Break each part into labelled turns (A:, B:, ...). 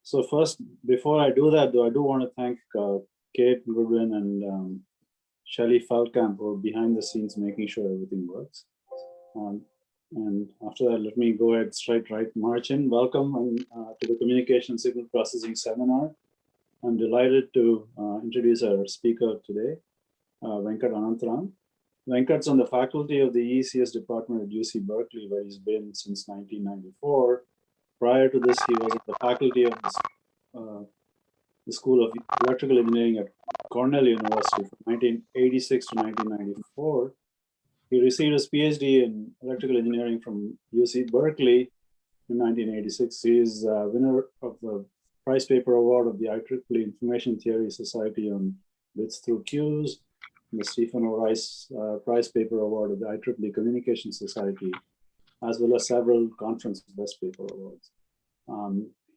A: So first, before I do that, though, I do want to thank Kate Goodwin and Shelley Feldkamp for behind the scenes making sure everything works. And after that, let me go ahead straight right march in. Welcome to the Communication Signal Processing Seminar. I'm delighted to introduce our speaker today, Venkat Anantharam. Venkat's on the faculty of the ECS department at UC Berkeley, where he's been since 1994. Prior to this, he was at the faculty of the School of Electrical Engineering at Cornell University from 1986 to 1994. He received his PhD in electrical engineering from UC Berkeley in 1986. He is winner of the Prize Paper Award of the IEEE Information Theory Society on Bits Through Queues, and the Stephen O. Rice Prize Paper Award of the IEEE Communication Society, as well as several conference best paper awards.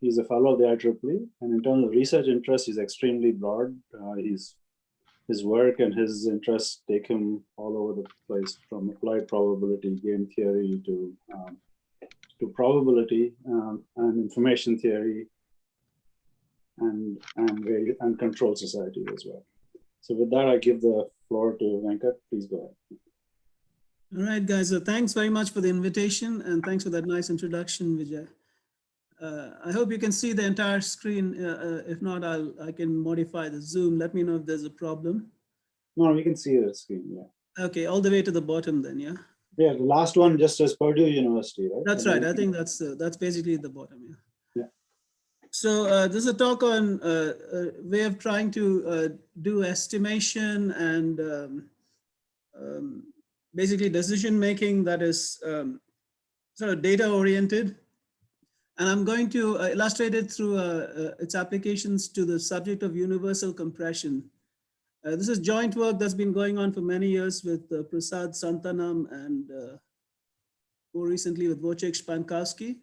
A: He's a fellow of the IEEE, and in terms of research interest, he's extremely broad. His work and his interests take him all over the place, from applied probability, game theory, to probability and information theory, and control society as well. So with that, I give the floor to Venkat. Please go ahead.
B: All right, guys. So thanks very much for the invitation, and thanks for that nice introduction, Vijay. I hope you can see the entire screen. If not, I can modify the Zoom. Let me know if there's a problem.
A: No, we can see the screen, yeah.
B: Okay, all the way to the bottom then, yeah?
A: Yeah, the last one just says Purdue University, right?
B: That's right. I think that's basically the bottom, yeah.
A: Yeah.
B: So this is a talk on a way of trying to do estimation and basically decision making that is sort of data oriented. And I'm going to illustrate it through its applications to the subject of universal compression. This is joint work that's been going on for many years with Prasad Santanam and more recently with Wojciech Spankowski.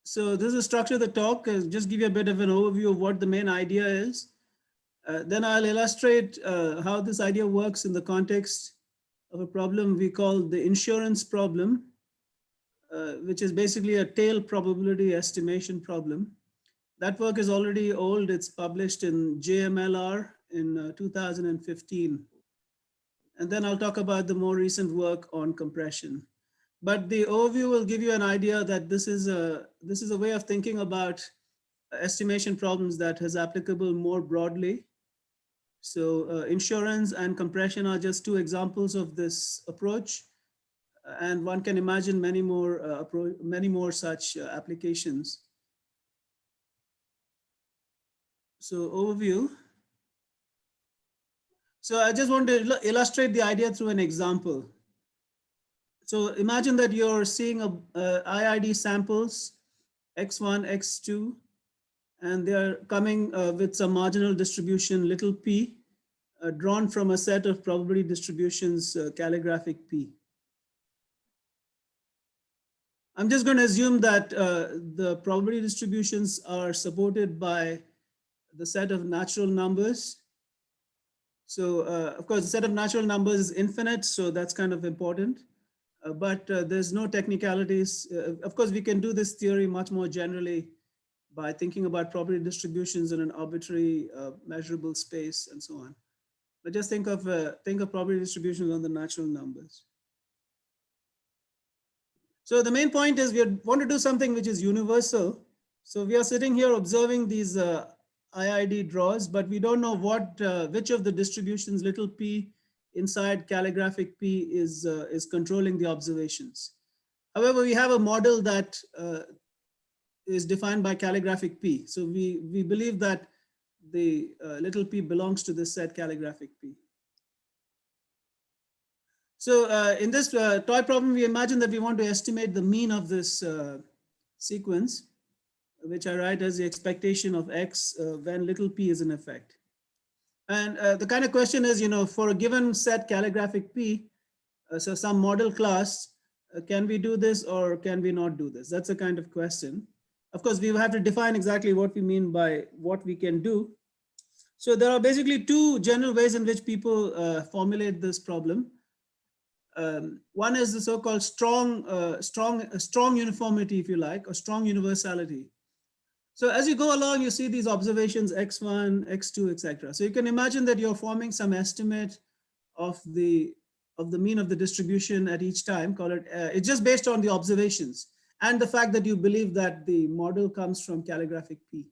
B: So this is the structure of the talk. Just give you a bit of an overview of what the main idea is. Then I'll illustrate how this idea works in the context of a problem we call the insurance problem, which is basically a tail probability estimation problem. That work is already old. It's published in JMLR in 2015. And then I'll talk about the more recent work on compression. But the overview will give you an idea that this is a way of thinking about estimation problems that is applicable more broadly. So insurance and compression are just two examples of this approach, and one can imagine many more such applications. So overview. So I just want to illustrate the idea through an example. So imagine that you're seeing IID samples, X1, X2, and they're coming with some marginal distribution, little p, drawn from a set of probability distributions, calligraphic p. I'm just going to assume that the probability distributions are supported by the set of natural numbers. So of course, the set of natural numbers is infinite, so that's kind of important. But there's no technicalities. Of course, we can do this theory much more generally by thinking about probability distributions in an arbitrary measurable space and so on. But just think of probability distributions on the natural numbers. So the main point is we want to do something which is universal. So we are sitting here observing these IID draws, but we don't know which of the distributions little p inside calligraphic p is controlling the observations. However, we have a model that is defined by calligraphic p. So we believe that the little p belongs to this set calligraphic p. So in this toy problem, we imagine that we want to estimate the mean of this sequence, which I write as the expectation of x when little p is in effect. And the kind of question is, for a given set calligraphic p, so some model class, can we do this or can we not do this? That's a kind of question. Of course, we have to define exactly what we mean by what we can do. So there are basically two general ways in which people formulate this problem. One is the so-called strong uniformity, if you like, or strong universality. So as you go along, you see these observations x1, x2, etc. So you can imagine that you're forming some estimate of the mean of the distribution at each time. Call it it's just based on the observations and the fact that you believe that the model comes from calligraphic P.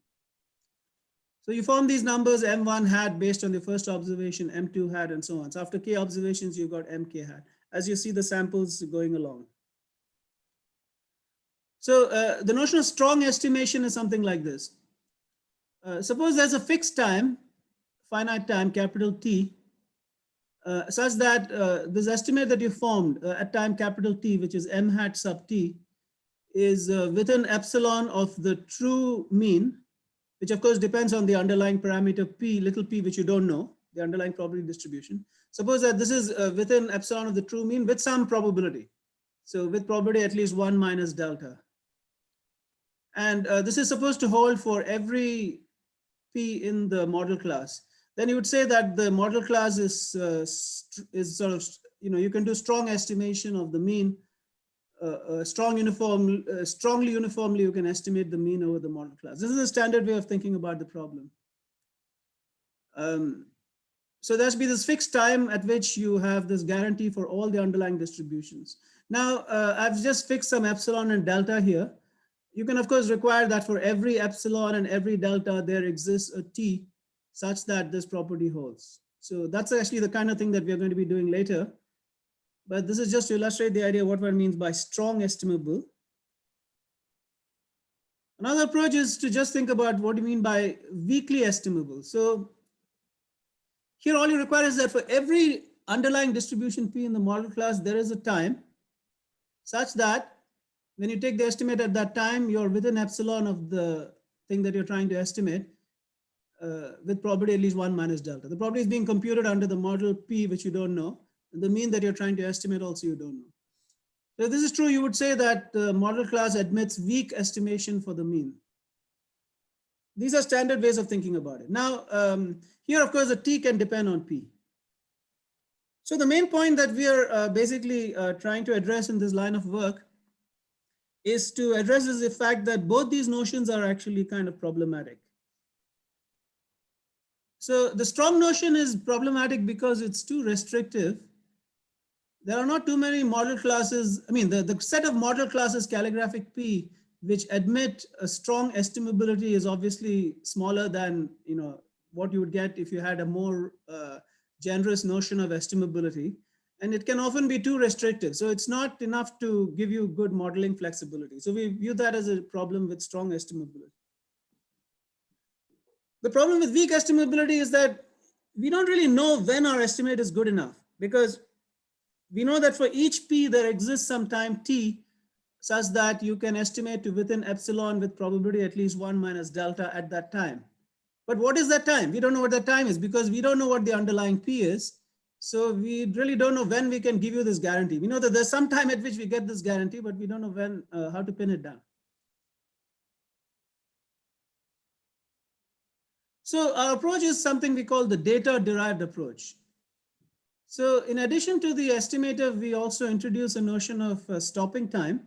B: So you form these numbers M1 hat based on the first observation, M2 hat, and so on. So after K observations, you've got MK hat, as you see the samples going along. So the notion of strong estimation is something like this. Suppose there's a fixed time, finite time, capital T, such that this estimate that you formed at time capital T, which is M hat sub T, is within epsilon of the true mean, which of course depends on the underlying parameter P, little p, which you don't know, the underlying probability distribution. Suppose that this is within epsilon of the true mean with some probability. So with probability at least 1 minus delta. And this is supposed to hold for every P in the model class. Then you would say that the model class is sort of, you can do strong estimation of the mean. Strongly uniformly, you can estimate the mean over the model class. This is a standard way of thinking about the problem. So there should be this fixed time at which you have this guarantee for all the underlying distributions. Now, I've just fixed some epsilon and delta here. You can, of course, require that for every epsilon and every delta, there exists a T such that this property holds. So that's actually the kind of thing that we're going to be doing later. But this is just to illustrate the idea of what one means by strong estimable. Another approach is to just think about what you mean by weakly estimable. So here all you require is that for every underlying distribution P in the model class, there is a time such that when you take the estimate at that time, you're within epsilon of the thing that you're trying to estimate with probability at least 1 minus delta. The probability is being computed under the model P, which you don't know. And the mean that you're trying to estimate also you don't know. So if this is true, you would say that the model class admits weak estimation for the mean. These are standard ways of thinking about it. Now, here, of course, the T can depend on P. So the main point that we are basically trying to address in this line of work is to address the fact that both these notions are actually kind of problematic. So the strong notion is problematic because it's too restrictive. There are not too many model classes. I mean, the set of model classes calligraphic P, which admit a strong estimability, is obviously smaller than what you would get if you had a more generous notion of estimability. And it can often be too restrictive. So it's not enough to give you good modeling flexibility. So we view that as a problem with strong estimability. The problem with weak estimability is that we don't really know when our estimate is good enough, because we know that for each P there exists some time T such that you can estimate to within epsilon with probability at least 1 minus delta at that time. But what is that time? We don't know what that time is because we don't know what the underlying P is. So we really don't know when we can give you this guarantee. We know that there's some time at which we get this guarantee, but we don't know when, how to pin it down. So our approach is something we call the data-derived approach. So in addition to the estimator, we also introduce a notion of stopping time.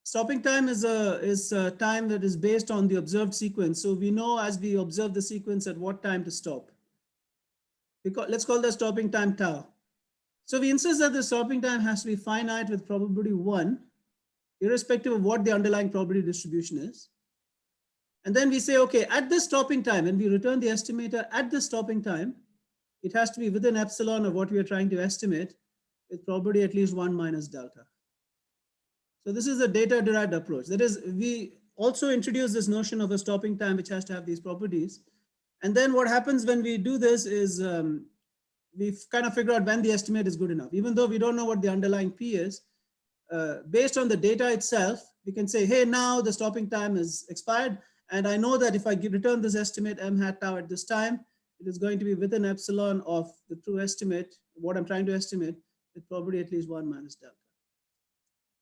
B: Stopping time is a time that is based on the observed sequence. So we know as we observe the sequence at what time to stop. Let's call that stopping time tau. So we insist that the stopping time has to be finite with probability 1, irrespective of what the underlying probability distribution is. And then we say, okay, at this stopping time, and we return the estimator at this stopping time, it has to be within epsilon of what we are trying to estimate with probability at least 1 minus delta. So this is a data-derived approach. That is, we also introduce this notion of a stopping time which has to have these properties. And then what happens when we do this is we kind of figure out when the estimate is good enough. Even though we don't know what the underlying P is, based on the data itself, we can say, hey, now the stopping time is expired. And I know that if I return this estimate M hat tau at this time, it is going to be within epsilon of the true estimate, what I'm trying to estimate, with probability at least 1 minus delta.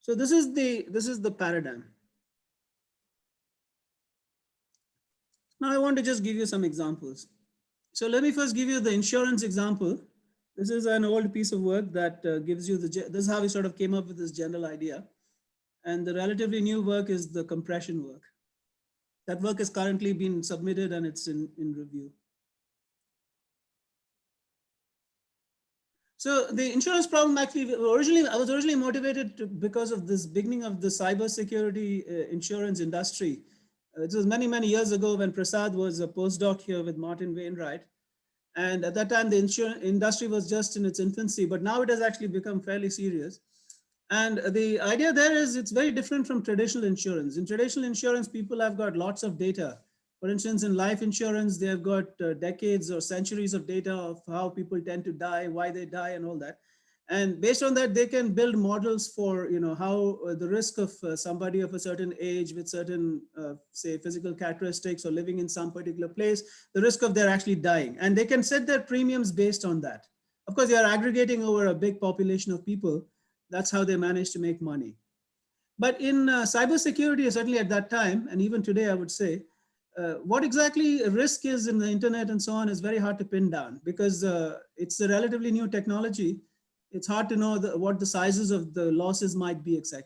B: So this is the paradigm. Now I want to just give you some examples. So let me first give you the insurance example. This is an old piece of work that gives you this is how we sort of came up with this general idea. And the relatively new work is the compression work. That work is currently being submitted and it's in review. So the insurance problem actually I was originally motivated because of this beginning of the cybersecurity insurance industry. It was many, many years ago when Prasad was a postdoc here with Martin Wainwright. And at that time, the insurance industry was just in its infancy, but now it has actually become fairly serious. And the idea there is it's very different from traditional insurance. In traditional insurance, people have got lots of data. For instance, in life insurance, they have got decades or centuries of data of how people tend to die, why they die, and all that. And based on that, they can build models for how the risk of somebody of a certain age with certain, say, physical characteristics or living in some particular place, the risk of their actually dying. And they can set their premiums based on that. Of course, they are aggregating over a big population of people. That's how they manage to make money. But in cybersecurity, certainly at that time, and even today, I would say, what exactly risk is in the internet and so on is very hard to pin down because it's a relatively new technology. It's hard to know what the sizes of the losses might be, etc.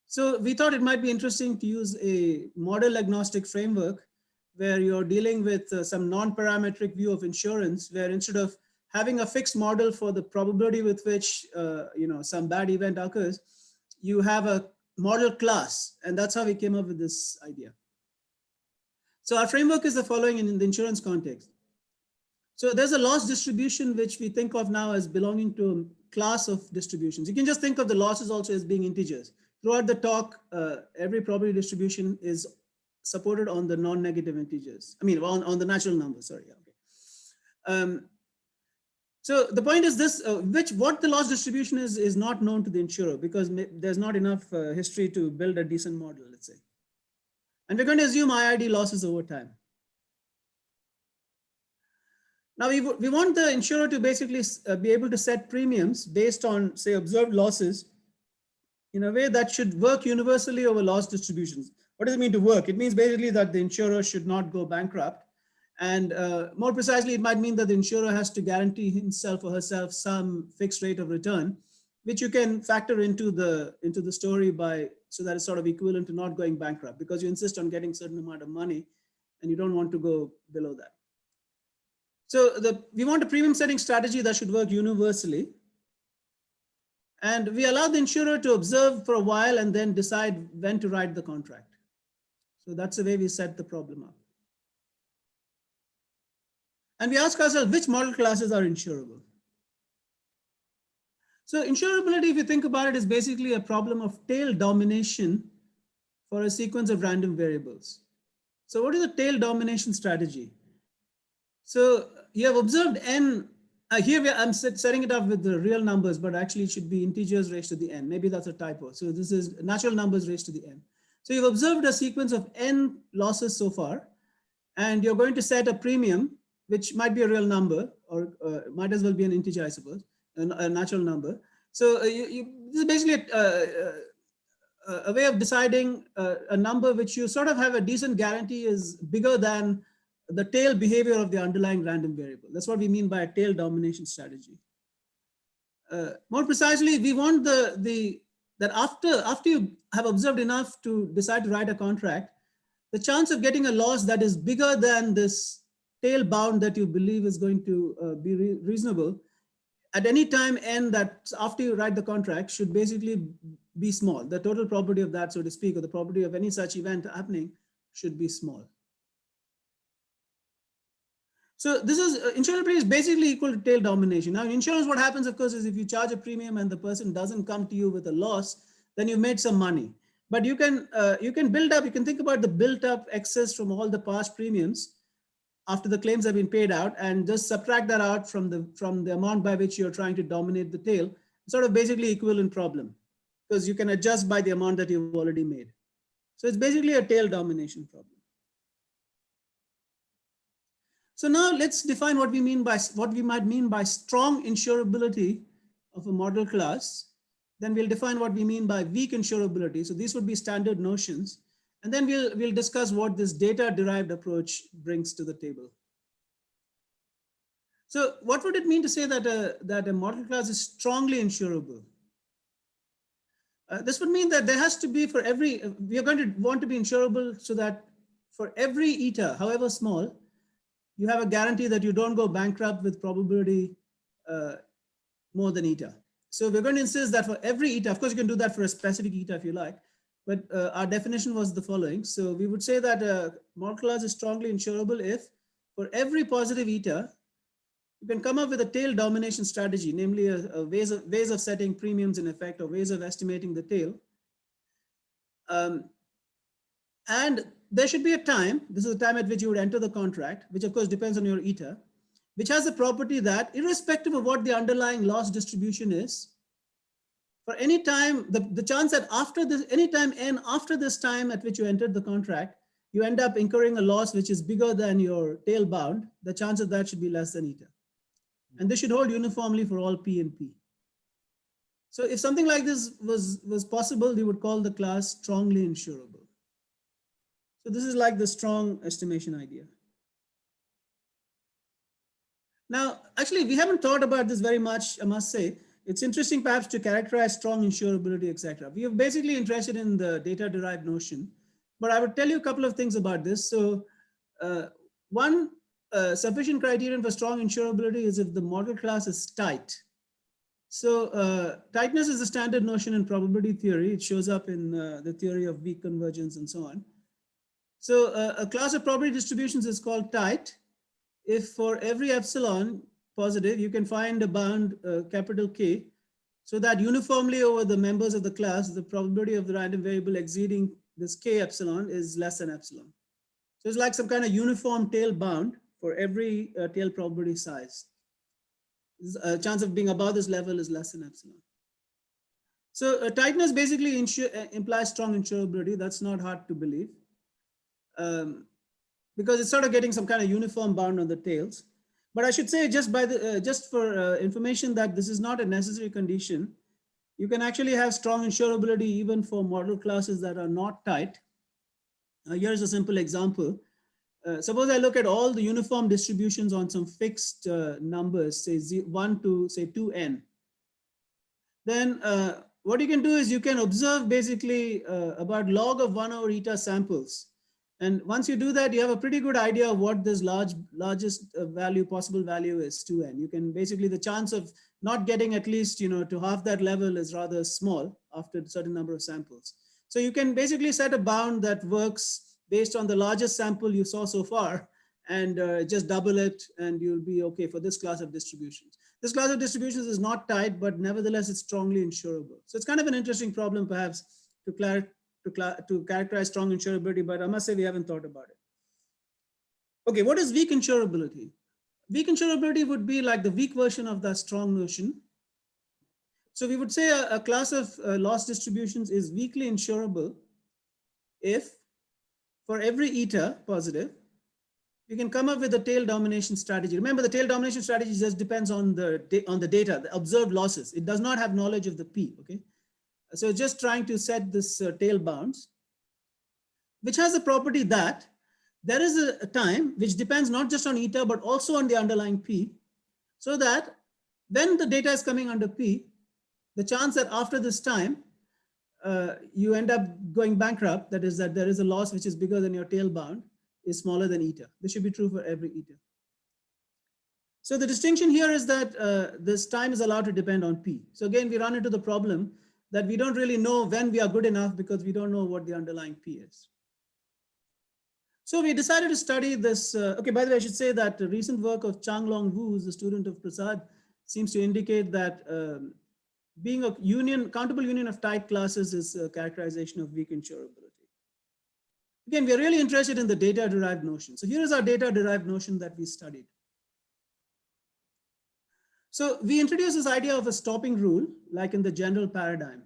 B: So we thought it might be interesting to use a model agnostic framework where you're dealing with some non-parametric view of insurance, where instead of having a fixed model for the probability with which some bad event occurs, you have a model class, and that's how we came up with this idea. So our framework is the following in the insurance context. So there's a loss distribution which we think of now as belonging to a class of distributions. You can just think of the losses also as being integers. Throughout the talk, every probability distribution is supported on the non-negative integers. I mean, on the natural numbers, sorry. Okay. So the point is this, what the loss distribution is not known to the insurer because there's not enough history to build a decent model, let's say. And we're going to assume IID losses over time. Now we want the insurer to basically be able to set premiums based on, say, observed losses in a way that should work universally over loss distributions. What does it mean to work? It means basically that the insurer should not go bankrupt. And more precisely, it might mean that the insurer has to guarantee himself or herself some fixed rate of return, which you can factor into the story so that it's sort of equivalent to not going bankrupt because you insist on getting a certain amount of money and you don't want to go below that. So we want a premium setting strategy that should work universally. And we allow the insurer to observe for a while and then decide when to write the contract. So that's the way we set the problem up. And we ask ourselves, which model classes are insurable? So insurability, if you think about it, is basically a problem of tail domination for a sequence of random variables. So what is the tail domination strategy? So you have observed n. Here I'm setting it up with the real numbers, but actually it should be integers raised to the n. Maybe that's a typo. So this is natural numbers raised to the n. So you've observed a sequence of n losses so far, and you're going to set a premium, which might be a real number, or might as well be an integer, I suppose, a natural number. So this is basically a way of deciding a number which you sort of have a decent guarantee is bigger than the tail behavior of the underlying random variable. That's what we mean by a tail domination strategy. More precisely, we want that after you have observed enough to decide to write a contract, the chance of getting a loss that is bigger than this tail bound that you believe is going to be reasonable at any time n that after you write the contract should basically be small. The total probability of that, so to speak, or the probability of any such event happening should be small. So this is insurability is basically equal to tail domination. Now in insurance, what happens, of course, is if you charge a premium and the person doesn't come to you with a loss, then you've made some money. But you can build up, you can think about the built up excess from all the past premiums after the claims have been paid out and just subtract that out from the amount by which you're trying to dominate the tail, sort of basically equivalent problem because you can adjust by the amount that you've already made. So it's basically a tail domination problem. So now let's define what we might mean by strong insurability of a model class. Then we'll define what we mean by weak insurability. So these would be standard notions. And then we'll discuss what this data-derived approach brings to the table. So what would it mean to say that a model class is strongly insurable? This would mean that there has to be for every, we are going to want to be insurable so that for every eta, however small, you have a guarantee that you don't go bankrupt with probability more than eta. So we're going to insist that for every eta, of course you can do that for a specific eta if you like, but our definition was the following. So we would say that a model class is strongly insurable if for every positive eta, you can come up with a tail domination strategy, namely a ways of setting premiums in effect or ways of estimating the tail. And there should be a time, this is the time at which you would enter the contract, which of course depends on your eta, which has the property that irrespective of what the underlying loss distribution is, for any time, the chance that after this, any time n after this time at which you entered the contract, you end up incurring a loss which is bigger than your tail bound, the chance of that should be less than eta. And this should hold uniformly for all P and P. So if something like this was possible, we would call the class strongly insurable. So this is like the strong estimation idea. Now, actually, we haven't thought about this very much, I must say. It's interesting perhaps to characterize strong insurability, etc. We are basically interested in the data-derived notion, but I would tell you a couple of things about this. So one sufficient criterion for strong insurability is if the model class is tight. So tightness is a standard notion in probability theory. It shows up in the theory of weak convergence and so on. So a class of probability distributions is called tight if for every epsilon positive, you can find a bound capital K so that uniformly over the members of the class, the probability of the random variable exceeding this K epsilon is less than epsilon. So it's like some kind of uniform tail bound for every tail probability size. A chance of being above this level is less than epsilon. So tightness basically implies strong insurability. That's not hard to believe. Because it's sort of getting some kind of uniform bound on the tails. But I should say just by the just for information that this is not a necessary condition. You can actually have strong insurability even for model classes that are not tight. Here's a simple example. Suppose I look at all the uniform distributions on some fixed numbers, say 1 to say 2n. Then what you can do is you can observe basically about log of 1 over eta samples. And once you do that, you have a pretty good idea of what this largest value, possible value is 2n. You can basically, the chance of not getting at least, to half that level is rather small after a certain number of samples. So you can basically set a bound that works based on the largest sample you saw so far and just double it and you'll be okay for this class of distributions. This class of distributions is not tight, but nevertheless, it's strongly insurable. So it's kind of an interesting problem perhaps to characterize strong insurability, but I must say we haven't thought about it. Okay, what is weak insurability? Weak insurability would be like the weak version of that strong notion. So we would say a class of loss distributions is weakly insurable if for every eta positive, you can come up with a tail domination strategy. Remember, the tail domination strategy just depends on the data, the observed losses. It does not have knowledge of the P, okay? So just trying to set this tail bounds, which has the property that there is a time which depends not just on eta, but also on the underlying P, so that when the data is coming under P, the chance that after this time, you end up going bankrupt, that is that there is a loss which is bigger than your tail bound, is smaller than eta. This should be true for every eta. So the distinction here is that this time is allowed to depend on P. So again, we run into the problem that we don't really know when we are good enough because we don't know what the underlying P is. So we decided to study this. Okay, by the way, I should say that the recent work of Changlong Wu, who's a student of Prasad, seems to indicate that being a countable union of tight classes is a characterization of weak insurability. Again, we are really interested in the data-derived notion. So here is our data-derived notion that we studied. So we introduced this idea of a stopping rule, like in the general paradigm.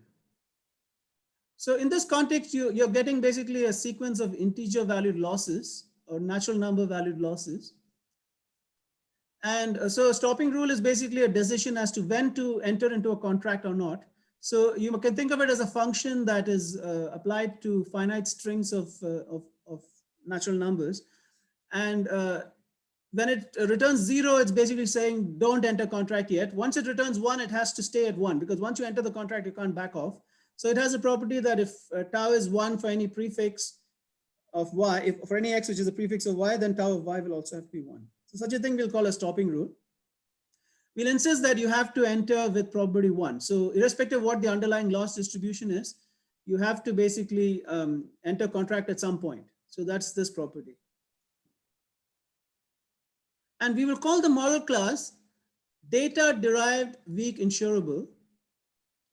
B: So in this context, you're getting basically a sequence of integer valued losses or natural number valued losses. And so a stopping rule is basically a decision as to when to enter into a contract or not. So you can think of it as a function that is applied to finite strings of natural numbers. And when it returns 0, it's basically saying don't enter contract yet. Once it returns 1, it has to stay at 1, because once you enter the contract, you can't back off. So it has a property that if tau is 1 for any prefix of y, if for any x which is a prefix of y, then tau of y will also have to be 1. So such a thing we'll call a stopping rule. We'll insist that you have to enter with probability 1. So irrespective of what the underlying loss distribution is, you have to basically enter contract at some point. So that's this property. And we will call the model class data-derived weak insurable,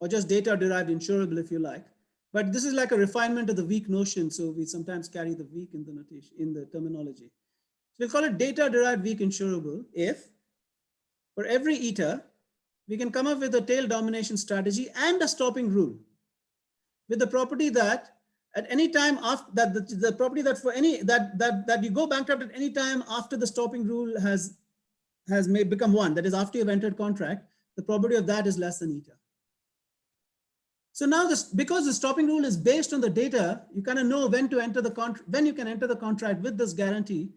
B: or just data-derived insurable if you like. But this is like a refinement of the weak notion, so we sometimes carry the weak in the notation, in the terminology. So we'll call it data-derived weak insurable if for every eta, we can come up with a tail domination strategy and a stopping rule with the property that at any time after that, the property that for any that you go bankrupt at any time after the stopping rule has become 1, that is after you've entered contract, the probability of that is less than eta. So now this, because the stopping rule is based on the data, you kind of know when to enter the contract, when you can enter the contract with this guarantee.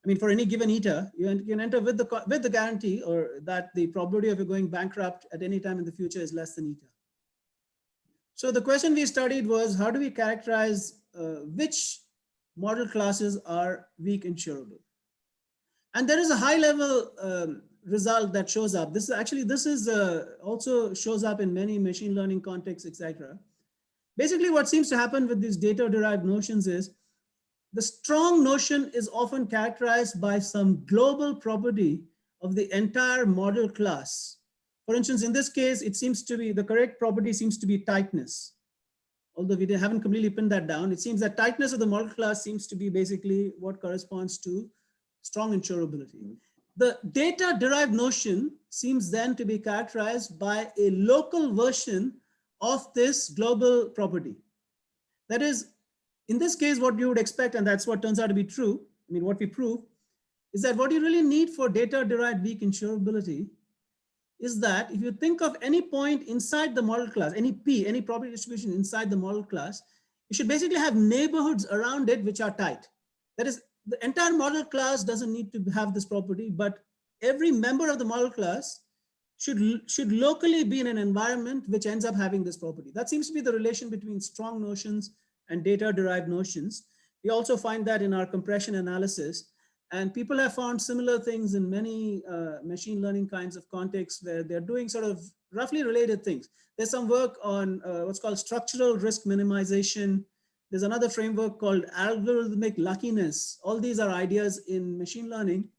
B: I mean, for any given eta, you can enter with the guarantee, or that the probability of you going bankrupt at any time in the future is less than eta. So the question we studied was, how do we characterize which model classes are weak insurable? And there is a high level result that shows up. This is also shows up in many machine learning contexts, etc. Basically, what seems to happen with these data-derived notions is the strong notion is often characterized by some global property of the entire model class. For instance, in this case, it seems to be the correct property seems to be tightness. Although we haven't completely pinned that down, it seems that tightness of the model class seems to be basically what corresponds to strong insurability. The data-derived notion seems then to be characterized by a local version of this global property. That is, in this case, what you would expect, and that's what turns out to be true, I mean, what we prove, is that what you really need for data-derived weak insurability is that if you think of any point inside the model class, any P, any property distribution inside the model class, you should basically have neighborhoods around it which are tight. That is, the entire model class doesn't need to have this property, but every member of the model class should locally be in an environment which ends up having this property. That seems to be the relation between strong notions and data-derived notions. We also find that in our compression analysis, and people have found similar things in many machine learning kinds of contexts where they're doing sort of roughly related things. There's some work on what's called structural risk minimization. There's another framework called algorithmic luckiness. All these are ideas in machine learning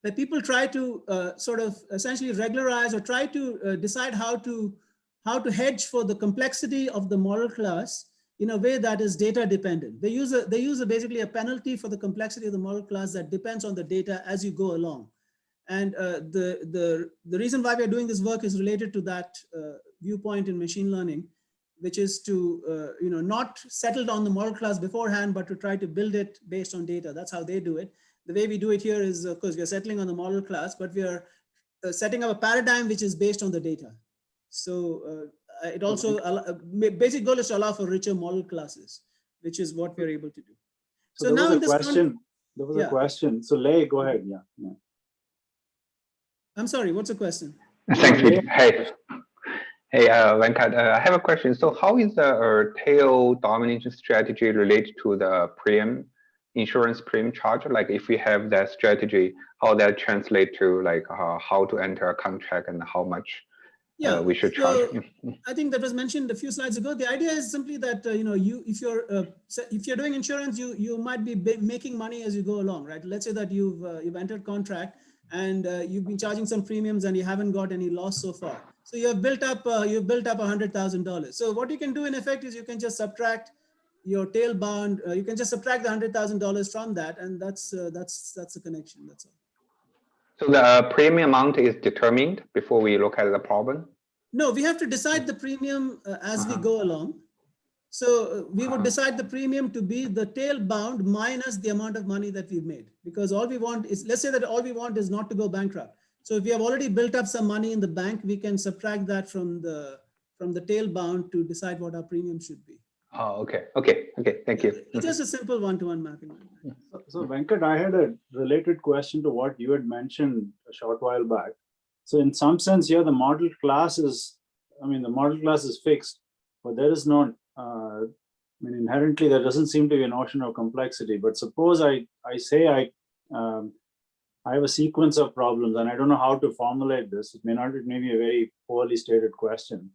B: that people try to sort of essentially regularize or try to decide how to hedge for the complexity of the model class in a way that is data dependent. They use basically a penalty for the complexity of the model class that depends on the data as you go along. And the reason why we are doing this work is related to that viewpoint in machine learning, which is to not settle on the model class beforehand, but to try to build it based on data. That's how they do it. The way we do it here is, of course, we are settling on the model class, but we are setting up a paradigm which is based on the data. So it also, basic goal is to allow for richer model classes, which is what we're able to do.
A: So now in this question, there was a question. So Lei, go ahead. Yeah.
B: I'm sorry, what's the question?
C: Thanks, Peter. Hey, Venkat, I have a question. So how is the tail domination strategy related to the insurance premium charge? Like if we have that strategy, how that translate to like how to enter a contract and how much we should charge?
B: I think that was mentioned a few slides ago. The idea is simply that if you're doing insurance, you might be making money as you go along, right? Let's say that you've entered contract and you've been charging some premiums and you haven't got any loss so far. So you've built up $100,000. So what you can do in effect is you can just subtract your tail bound. You can just subtract the $100,000 from that, and that's the connection. That's all.
C: So the premium amount is determined before we look at the problem?
B: No, we have to decide the premium as we go along. So we would decide the premium to be the tail bound minus the amount of money that we've made, because all we want is, let's say that all we want is not to go bankrupt. So if we have already built up some money in the bank, we can subtract that from the tail bound to decide what our premium should be.
C: Oh, okay. Thank you.
B: It's just a simple one-to-one mapping.
A: So Venkat, I had a related question to what you had mentioned a short while back. So in some sense here, the model class is, the model class is fixed, but there is no, inherently there doesn't seem to be a notion of complexity. But suppose I say I have a sequence of problems and I don't know how to formulate this. It may be a very poorly stated question.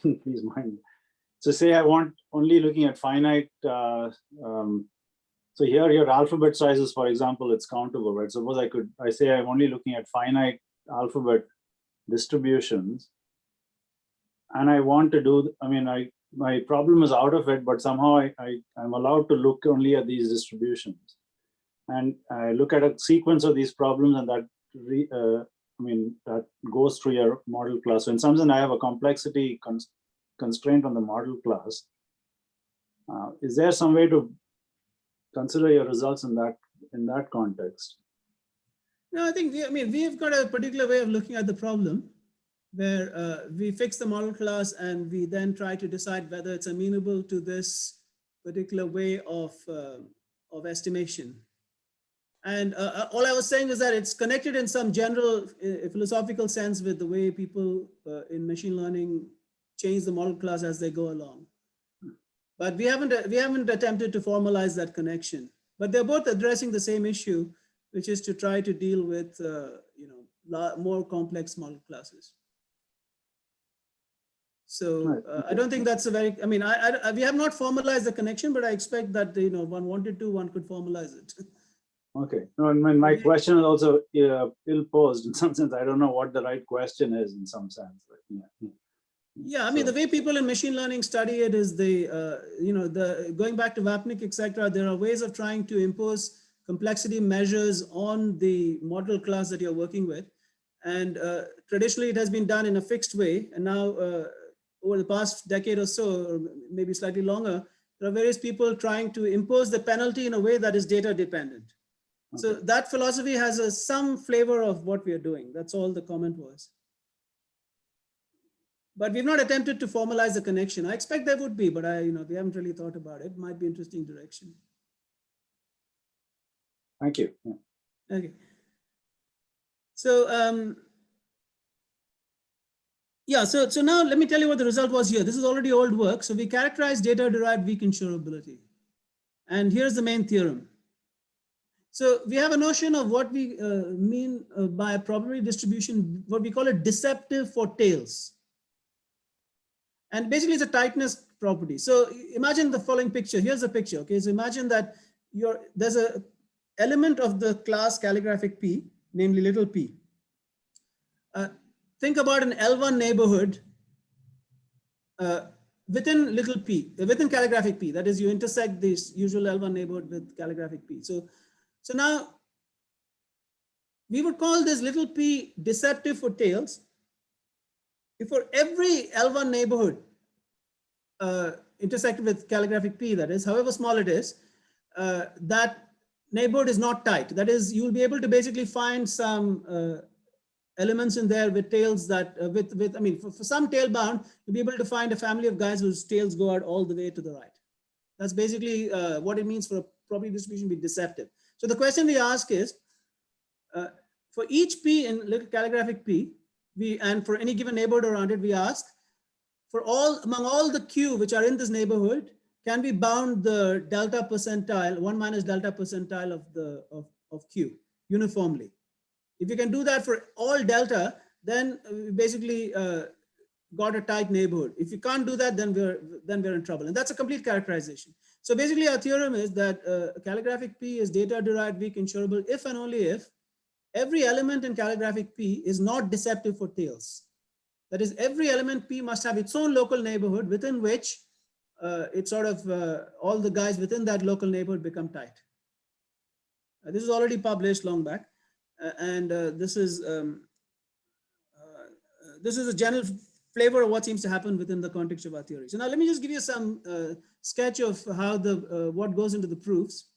A: Please mind. So say I want only looking at finite, so here your alphabet sizes, for example, it's countable, right? Suppose I say I'm only looking at finite alphabet distributions, and I want to do, my problem is out of it, but somehow I'm allowed to look only at these distributions. And I look at a sequence of these problems, and that that goes through your model class. So in some sense, I have a complexity constraint on the model class. Is there some way to consider your results in that context?
B: No, I think we've got a particular way of looking at the problem, where we fix the model class and we then try to decide whether it's amenable to this particular way of estimation. And all I was saying is that it's connected in some general philosophical sense with the way people in machine learning change the model class as they go along. But we haven't attempted to formalize that connection. But they're both addressing the same issue, which is to try to deal with more complex model classes. So I don't think that's a very, we have not formalized the connection, but I expect that one wanted to, one could formalize it.
A: Okay. No, my question is also ill-posed in some sense. I don't know what the right question is in some sense. But
B: yeah, the way people in machine learning study it is going back to Vapnik, etc. There are ways of trying to impose complexity measures on the model class that you're working with. And traditionally it has been done in a fixed way. And now over the past decade or so, or maybe slightly longer, there are various people trying to impose the penalty in a way that is data dependent. Okay. So that philosophy has some flavor of what we are doing. That's all the comment was. But we've not attempted to formalize the connection. I expect there would be, but we haven't really thought about it. Might be interesting direction.
A: Thank you.
B: Yeah. Okay. So so now let me tell you what the result was here. This is already old work. So we characterized data-derived weak insurability. And here's the main theorem. So we have a notion of what we mean by a probability distribution, what we call it deceptive for tails. And basically it's a tightness property. So imagine the following picture. Here's the picture. Okay, so imagine that there's a element of the class calligraphic P, namely little p. Think about an L1 neighborhood within little p, within calligraphic P. That is, you intersect this usual L1 neighborhood with calligraphic P. So now we would call this little p deceptive for tails. If for every L1 neighborhood intersected with calligraphic P, that is, however small it is, that neighborhood is not tight. That is, you'll be able to basically find some elements in there with tails that, for some tail bound, you'll be able to find a family of guys whose tails go out all the way to the right. That's basically what it means for a probability distribution to be deceptive. So the question we ask is, for each P in little calligraphic P, and for any given neighborhood around it, we ask among all the Q which are in this neighborhood, can we bound the delta percentile, 1 minus delta percentile of Q uniformly? If you can do that for all delta, then we basically got a tight neighborhood. If you can't do that, then we're in trouble. And that's a complete characterization. So basically our theorem is that calligraphic P is data-derived weak insurable if and only if every element in calligraphic P is not deceptive for tails. That is, every element P must have its own local neighborhood within which it's sort of all the guys within that local neighborhood become tight. This is already published long back. This is a general flavor of what seems to happen within the context of our theory. So now let me just give you some sketch of how what goes into the proofs.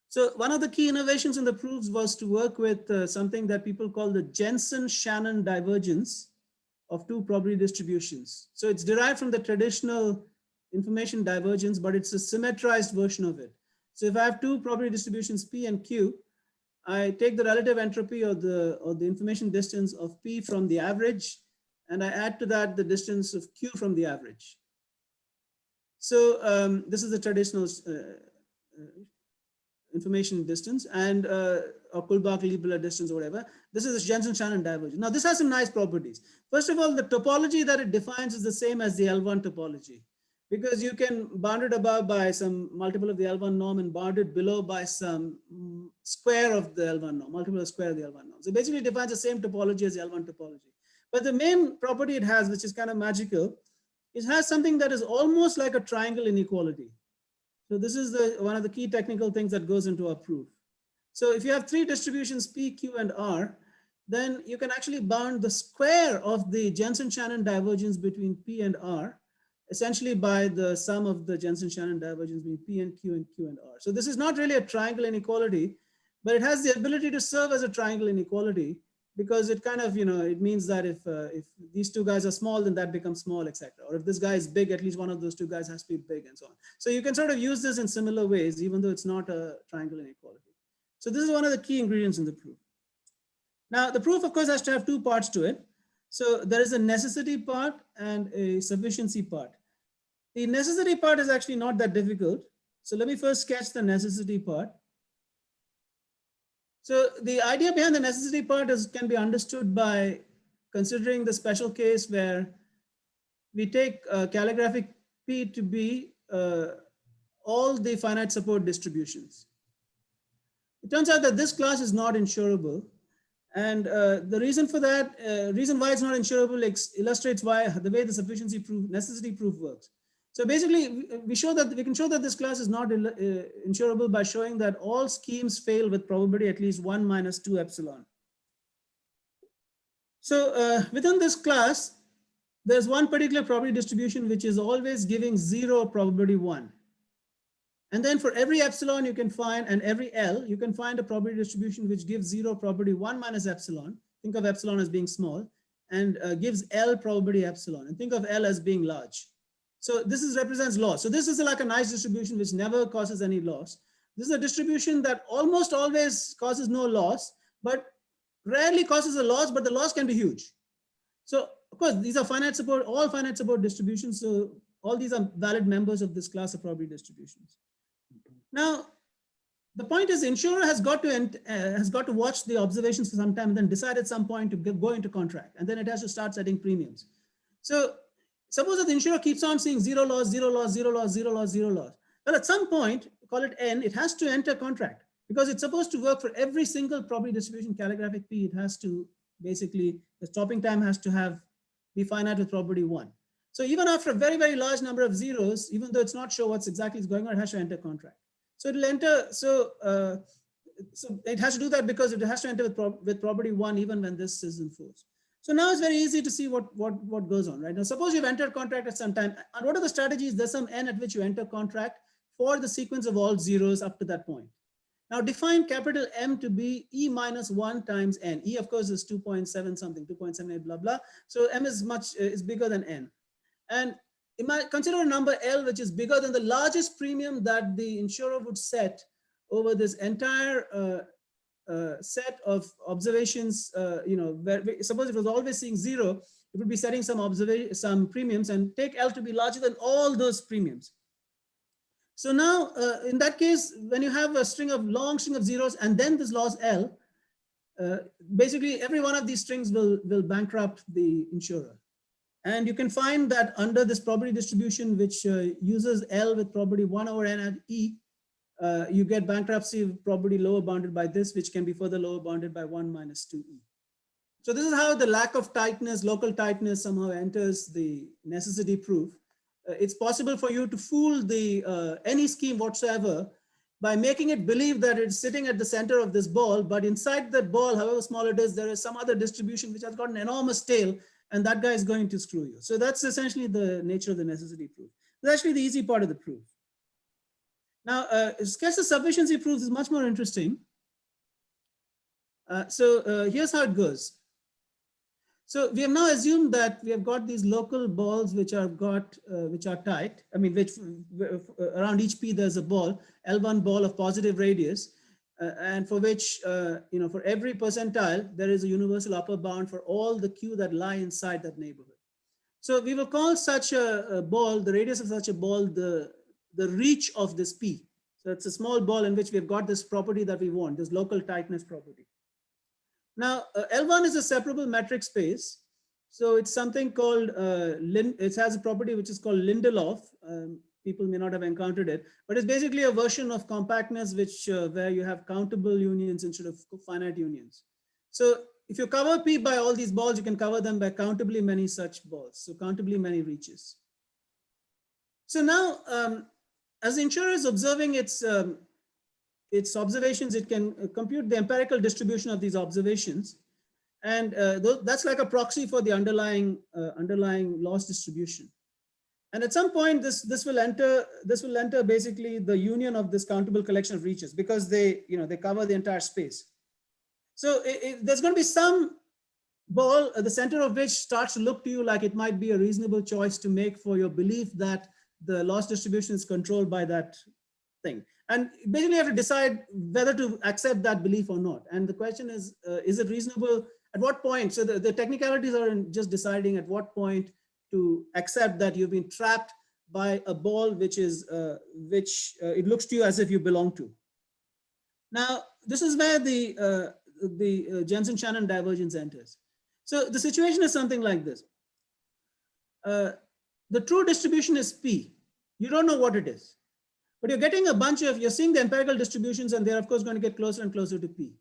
B: So one of the key innovations in the proofs was to work with something that people call the Jensen-Shannon divergence of two probability distributions. So it's derived from the traditional information divergence, but it's a symmetrized version of it. So if I have two probability distributions P and Q, I take the relative entropy or the information distance of P from the average, and I add to that the distance of Q from the average. So this is the traditional information distance, and or Kullback-Leibler distance or whatever. This is a Jensen-Shannon divergence. Now this has some nice properties. First of all, the topology that it defines is the same as the L1 topology, because you can bound it above by some multiple of the L1 norm and bound it below by some square of the L1 norm, multiple of square of the L1 norm. So basically it defines the same topology as the L1 topology. But the main property it has, which is kind of magical, it has something that is almost like a triangle inequality. So this is one of the key technical things that goes into our proof. So if you have three distributions P, Q, and R, then you can actually bound the square of the Jensen-Shannon divergence between P and R, essentially by the sum of the Jensen-Shannon divergence between P and Q and R. So this is not really a triangle inequality, but it has the ability to serve as a triangle inequality, because it kind of, it means that if these two guys are small, then that becomes small, etc. Or if this guy is big, at least one of those two guys has to be big, and so on. So you can sort of use this in similar ways, even though it's not a triangle inequality. So this is one of the key ingredients in the proof. Now, the proof, of course, has to have two parts to it. So there is a necessity part and a sufficiency part. The necessity part is actually not that difficult. So let me first sketch the necessity part. So the idea behind the necessity part can be understood by considering the special case where we take calligraphic P to be all the finite support distributions. It turns out that this class is not insurable. And the reason for that, reason why it's not insurable illustrates why the way the sufficiency proof, necessity proof works. So basically, we can show that this class is not insurable by showing that all schemes fail with probability at least 1 minus 2 epsilon. So within this class, there's one particular probability distribution which is always giving 0 probability 1. And then for every epsilon you can find, and every L, you can find a probability distribution which gives 0 probability 1 minus epsilon. Think of epsilon as being small, and gives L probability epsilon, and think of L as being large. So this represents loss. So this is like a nice distribution which never causes any loss. This is a distribution that almost always causes no loss, but rarely causes a loss, but the loss can be huge. So of course, these are finite support, all finite support distributions. So all these are valid members of this class of probability distributions. Now, the point is, insurer has got to watch the observations for some time and then decide at some point to go into contract, and then it has to start setting premiums. So suppose that the insurer keeps on seeing 0 loss, 0 loss, 0 loss, 0 loss, 0 loss. Well, at some point, call it N, it has to enter contract, because it's supposed to work for every single probability distribution calligraphic P. It has to basically, the stopping time has to be finite with probability 1. So even after a very, very large number of zeros, even though it's not sure what's exactly is going on, it has to enter contract. So it'll enter, so it has to do that because it has to enter with probability 1 even when this is enforced. So now it's very easy to see what goes on, right? Now, suppose you've entered contract at some time. And what are the strategies? There's some N at which you enter contract for the sequence of all zeros up to that point. Now define capital M to be E minus 1 times N. E, of course, is 2.7 something, 2.78, blah, blah. So M is bigger than N. And consider a number L, which is bigger than the largest premium that the insurer would set over this entire set of observations. Where suppose it was always seeing 0, it would be setting some premiums, and take L to be larger than all those premiums. So now, in that case, when you have a long string of zeros and then this loss L, basically every one of these strings will bankrupt the insurer. And you can find that under this probability distribution, which uses L with probability 1 over N at E, you get bankruptcy probability lower bounded by this, which can be further lower bounded by 1 minus 2E. So this is how the lack of tightness, local tightness, somehow enters the necessity proof. It's possible for you to fool any scheme whatsoever by making it believe that it's sitting at the center of this ball, but inside that ball, however small it is, there is some other distribution which has got an enormous tail, and that guy is going to screw you. So that's essentially the nature of the necessity proof. It's actually the easy part of the proof. Now, sketch the sufficiency proof is much more interesting. So here's how it goes. So we have now assumed that we have got these local balls which are tight. I mean, which around each P there's a ball, L1 ball of positive radius, and for which, for every percentile, there is a universal upper bound for all the Q that lie inside that neighborhood. So we will call such a ball, the radius of such a ball, the reach of this P. So it's a small ball in which we've got this property that we want, this local tightness property. Now, L1 is a separable metric space. So it's something called, it has a property which is called Lindelof. People may not have encountered it, but it's basically a version of compactness where you have countable unions instead of finite unions. So if you cover P by all these balls, you can cover them by countably many such balls. So countably many reaches. So now, as the insurer is observing its observations, it can compute the empirical distribution of these observations. And that's like a proxy for the underlying loss distribution. And at some point, this will enter basically the union of this countable collection of reaches, because they cover the entire space. So there's going to be some ball at the center of which starts to look to you like it might be a reasonable choice to make for your belief that the loss distribution is controlled by that thing. And basically you have to decide whether to accept that belief or not. And the question is it reasonable? At what point? So the technicalities are in just deciding at what point to accept that you've been trapped by a ball which it looks to you as if you belong to. Now, this is where the Jensen-Shannon divergence enters. So the situation is something like this. The true distribution is P. You don't know what it is, but you're getting you're seeing the empirical distributions, and they're of course going to get closer and closer to P.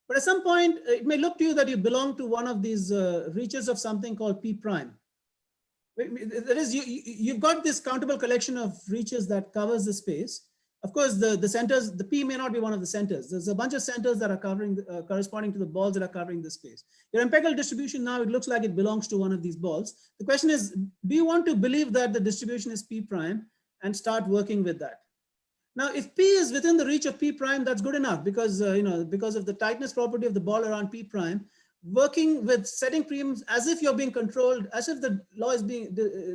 B: But at some point, it may look to you that you belong to one of these reaches of something called P prime. That is, you've got this countable collection of reaches that covers the space. Of course, the centers, the P may not be one of the centers. There's a bunch of centers that are covering, corresponding to the balls that are covering the space. Your empirical distribution now, it looks like it belongs to one of these balls. The question is, do you want to believe that the distribution is P prime and start working with that? Now, if P is within the reach of P prime, that's good enough, because because of the tightness property of the ball around P prime, working with setting premiums as if you're being controlled, as if the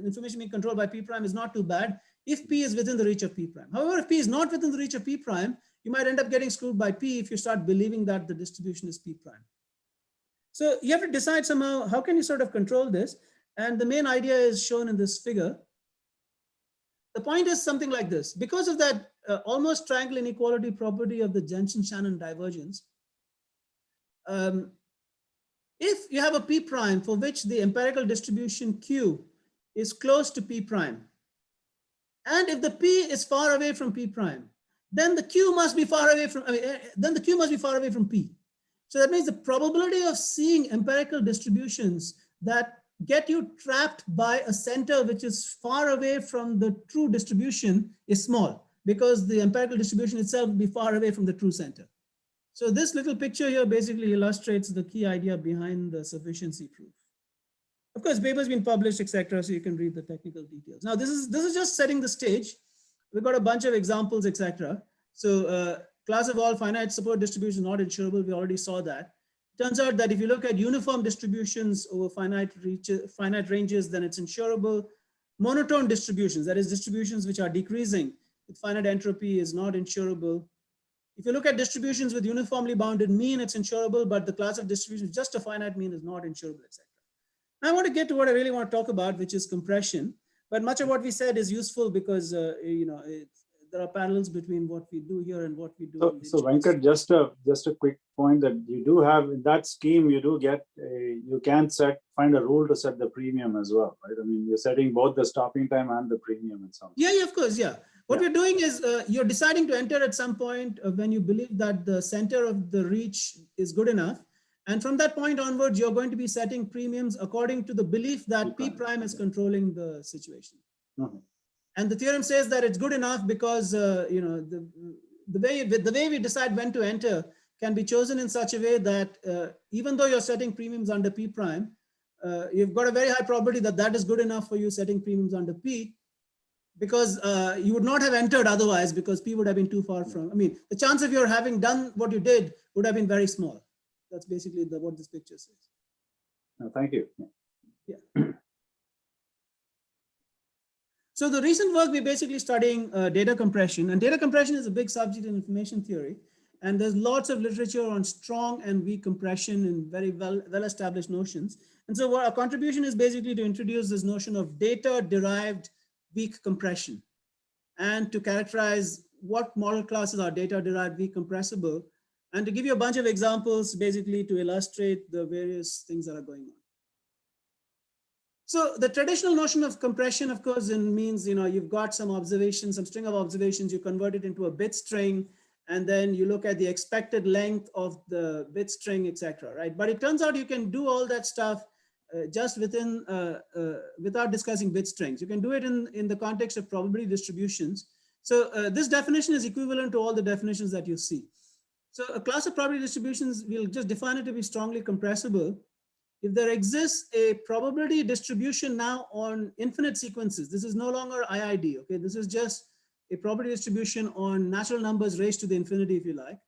B: information being controlled by P prime is not too bad, if P is within the reach of P prime. However, if P is not within the reach of P prime, you might end up getting screwed by P if you start believing that the distribution is P prime. So you have to decide somehow, how can you sort of control this? And the main idea is shown in this figure. The point is something like this. Because of that almost triangle inequality property of the Jensen-Shannon divergence, if you have a P prime for which the empirical distribution Q is close to P prime, and if the P is far away from P prime, then the Q must be far away from, then the Q must be far away from P. So that means the probability of seeing empirical distributions that get you trapped by a center which is far away from the true distribution is small, because the empirical distribution itself will be far away from the true center. So this little picture here basically illustrates the key idea behind the sufficiency proof. Of course, papers been published, etc., so you can read the technical details. Now, this is just setting the stage. We've got a bunch of examples, etc. So class of all finite support distribution not insurable. We already saw that. Turns out that if you look at uniform distributions over finite ranges, then it's insurable. Monotone distributions, that is distributions which are decreasing with finite entropy, is not insurable. If you look at distributions with uniformly bounded mean, it's insurable, but the class of distributions just a finite mean is not insurable, etc. Now I want to get to what I really want to talk about, which is compression. But much of what we said is useful because there are parallels between what we do here and what we do.
A: So Venkat, just a quick point that you do have in that scheme, you do get you can find a rule to set the premium as well, right? I mean, you're setting both the stopping time and the premium and some.
B: Yeah, of course, yeah. What we're doing is you're deciding to enter at some point when you believe that the center of the reach is good enough. And from that point onwards, you're going to be setting premiums according to the belief that P prime is controlling the situation. And the theorem says that it's good enough because the way we decide when to enter can be chosen in such a way that even though you're setting premiums under P prime, you've got a very high probability that that is good enough for you setting premiums under P, because you would not have entered otherwise, because P would have been too far from, I mean, the chance of your having done what you did would have been very small. That's basically what this picture says.
A: Thank you.
B: So the recent work, we're basically studying data compression, and data compression is a big subject in information theory. And there's lots of literature on strong and weak compression in very well-established notions. And so what our contribution is basically to introduce this notion of data-derived weak compression and to characterize what model classes are data-derived weak compressible, and to give you a bunch of examples basically to illustrate the various things that are going on. So the traditional notion of compression, of course, means, you've got some observations, some string of observations, you convert it into a bit string, and then you look at the expected length of the bit string, etc. Right? But it turns out you can do all that stuff just within, without discussing bit strings. You can do it in the context of probability distributions. So this definition is equivalent to all the definitions that you see. So a class of probability distributions, we'll just define it to be strongly compressible if there exists a probability distribution now on infinite sequences. This is no longer IID, okay? This is just a probability distribution on natural numbers raised to the infinity, if you like,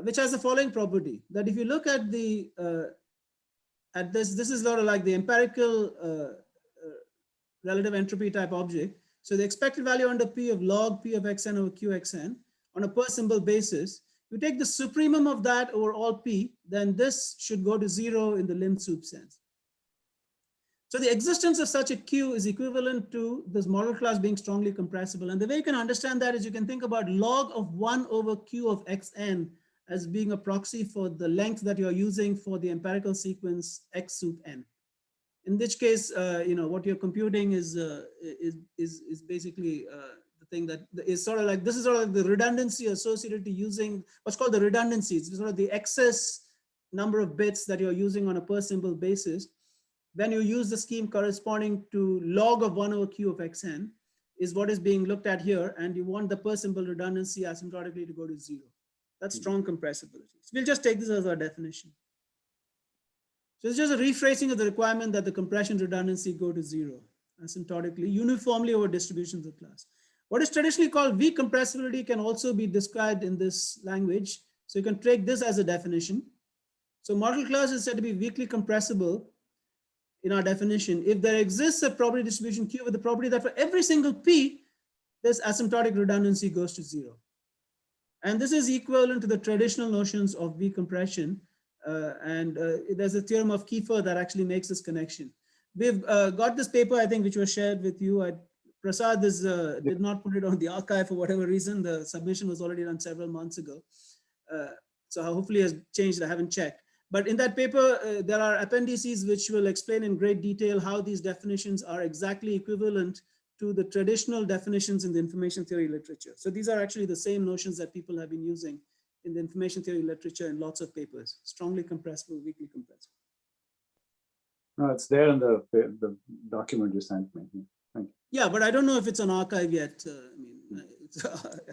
B: which has the following property, that if you look at the, this is sort of like the empirical relative entropy type object. So the expected value under P of log P of xn over qxn on a per symbol basis, you take the supremum of that over all P, then this should go to 0 in the lim sup sense. So the existence of such a Q is equivalent to this model class being strongly compressible. And the way you can understand that is you can think about log of 1 over Q of xn as being a proxy for the length that you're using for the empirical sequence x sup n. In which case, what you're computing is basically the thing that is sort of like, this is sort of like the redundancy associated to using what's called the redundancy. It's sort of the excess number of bits that you're using on a per symbol basis. When you use the scheme corresponding to log of 1 over Q of xn is what is being looked at here. And you want the per symbol redundancy asymptotically to go to 0. That's strong compressibility. So we'll just take this as our definition. So it's just a rephrasing of the requirement that the compression redundancy go to 0 asymptotically, uniformly over distributions of class. What is traditionally called weak compressibility can also be described in this language. So you can take this as a definition. So model class is said to be weakly compressible in our definition if there exists a probability distribution Q with the property that for every single P, this asymptotic redundancy goes to 0. And this is equivalent to the traditional notions of weak compression. There's a theorem of Kiefer that actually makes this connection. We've got this paper, I think, which was shared with you. Prasad did not put it on the archive for whatever reason. The submission was already done several months ago. So hopefully it has changed, I haven't checked. But in that paper, there are appendices which will explain in great detail how these definitions are exactly equivalent to the traditional definitions in the information theory literature. So these are actually the same notions that people have been using in the information theory literature in lots of papers: strongly compressible, weakly compressible.
A: No, it's there in the document you sent me. Thank you.
B: Yeah, but I don't know if it's on archive yet.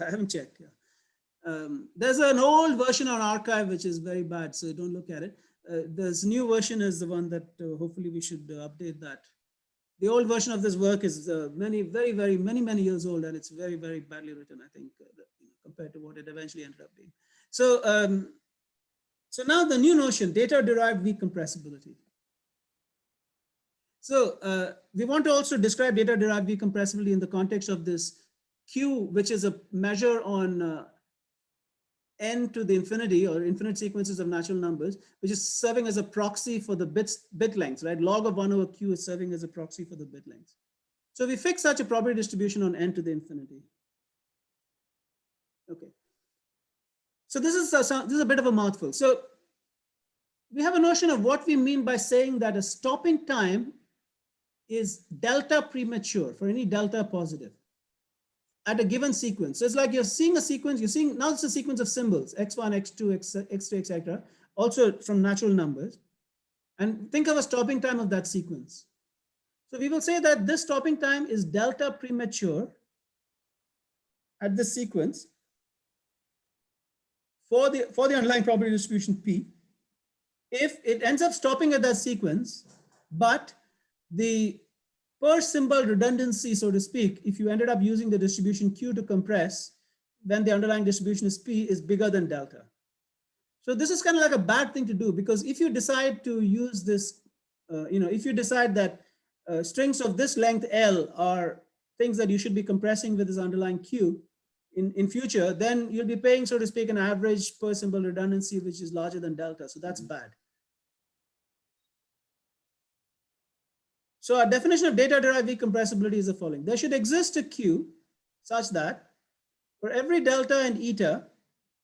B: I haven't checked. Yeah. There's an old version on archive which is very bad, so don't look at it. This new version is the one that hopefully we should update that. The old version of this work is many years old, and it's very, very badly written, I think, compared to what it eventually ended up being. So, so now the new notion, data-derived weak compressibility. So we want to also describe data-derived weak compressibility in the context of this Q, which is a measure on n to the infinity or infinite sequences of natural numbers, which is serving as a proxy for the bit lengths, right? Log of 1 over Q is serving as a proxy for the bit lengths. So we fix such a probability distribution on n to the infinity. Okay. So this is a bit of a mouthful. So we have a notion of what we mean by saying that a stopping time is delta premature for any delta positive at a given sequence. So it's like you're seeing a sequence, now it's a sequence of symbols, x1, x2, x3, etc., also from natural numbers. And think of a stopping time of that sequence. So we will say that this stopping time is delta premature at this sequence for the underlying probability distribution P, if it ends up stopping at that sequence, but the per symbol redundancy, so to speak, if you ended up using the distribution Q to compress, then the underlying distribution is P is bigger than delta. So this is kind of like a bad thing to do, because if you decide to use this, if you decide that strings of this length L are things that you should be compressing with this underlying Q in future, then you'll be paying, so to speak, an average per symbol redundancy, which is larger than delta. So that's bad. So our definition of data-derived weak compressibility is the following. There should exist a Q such that for every delta and eta,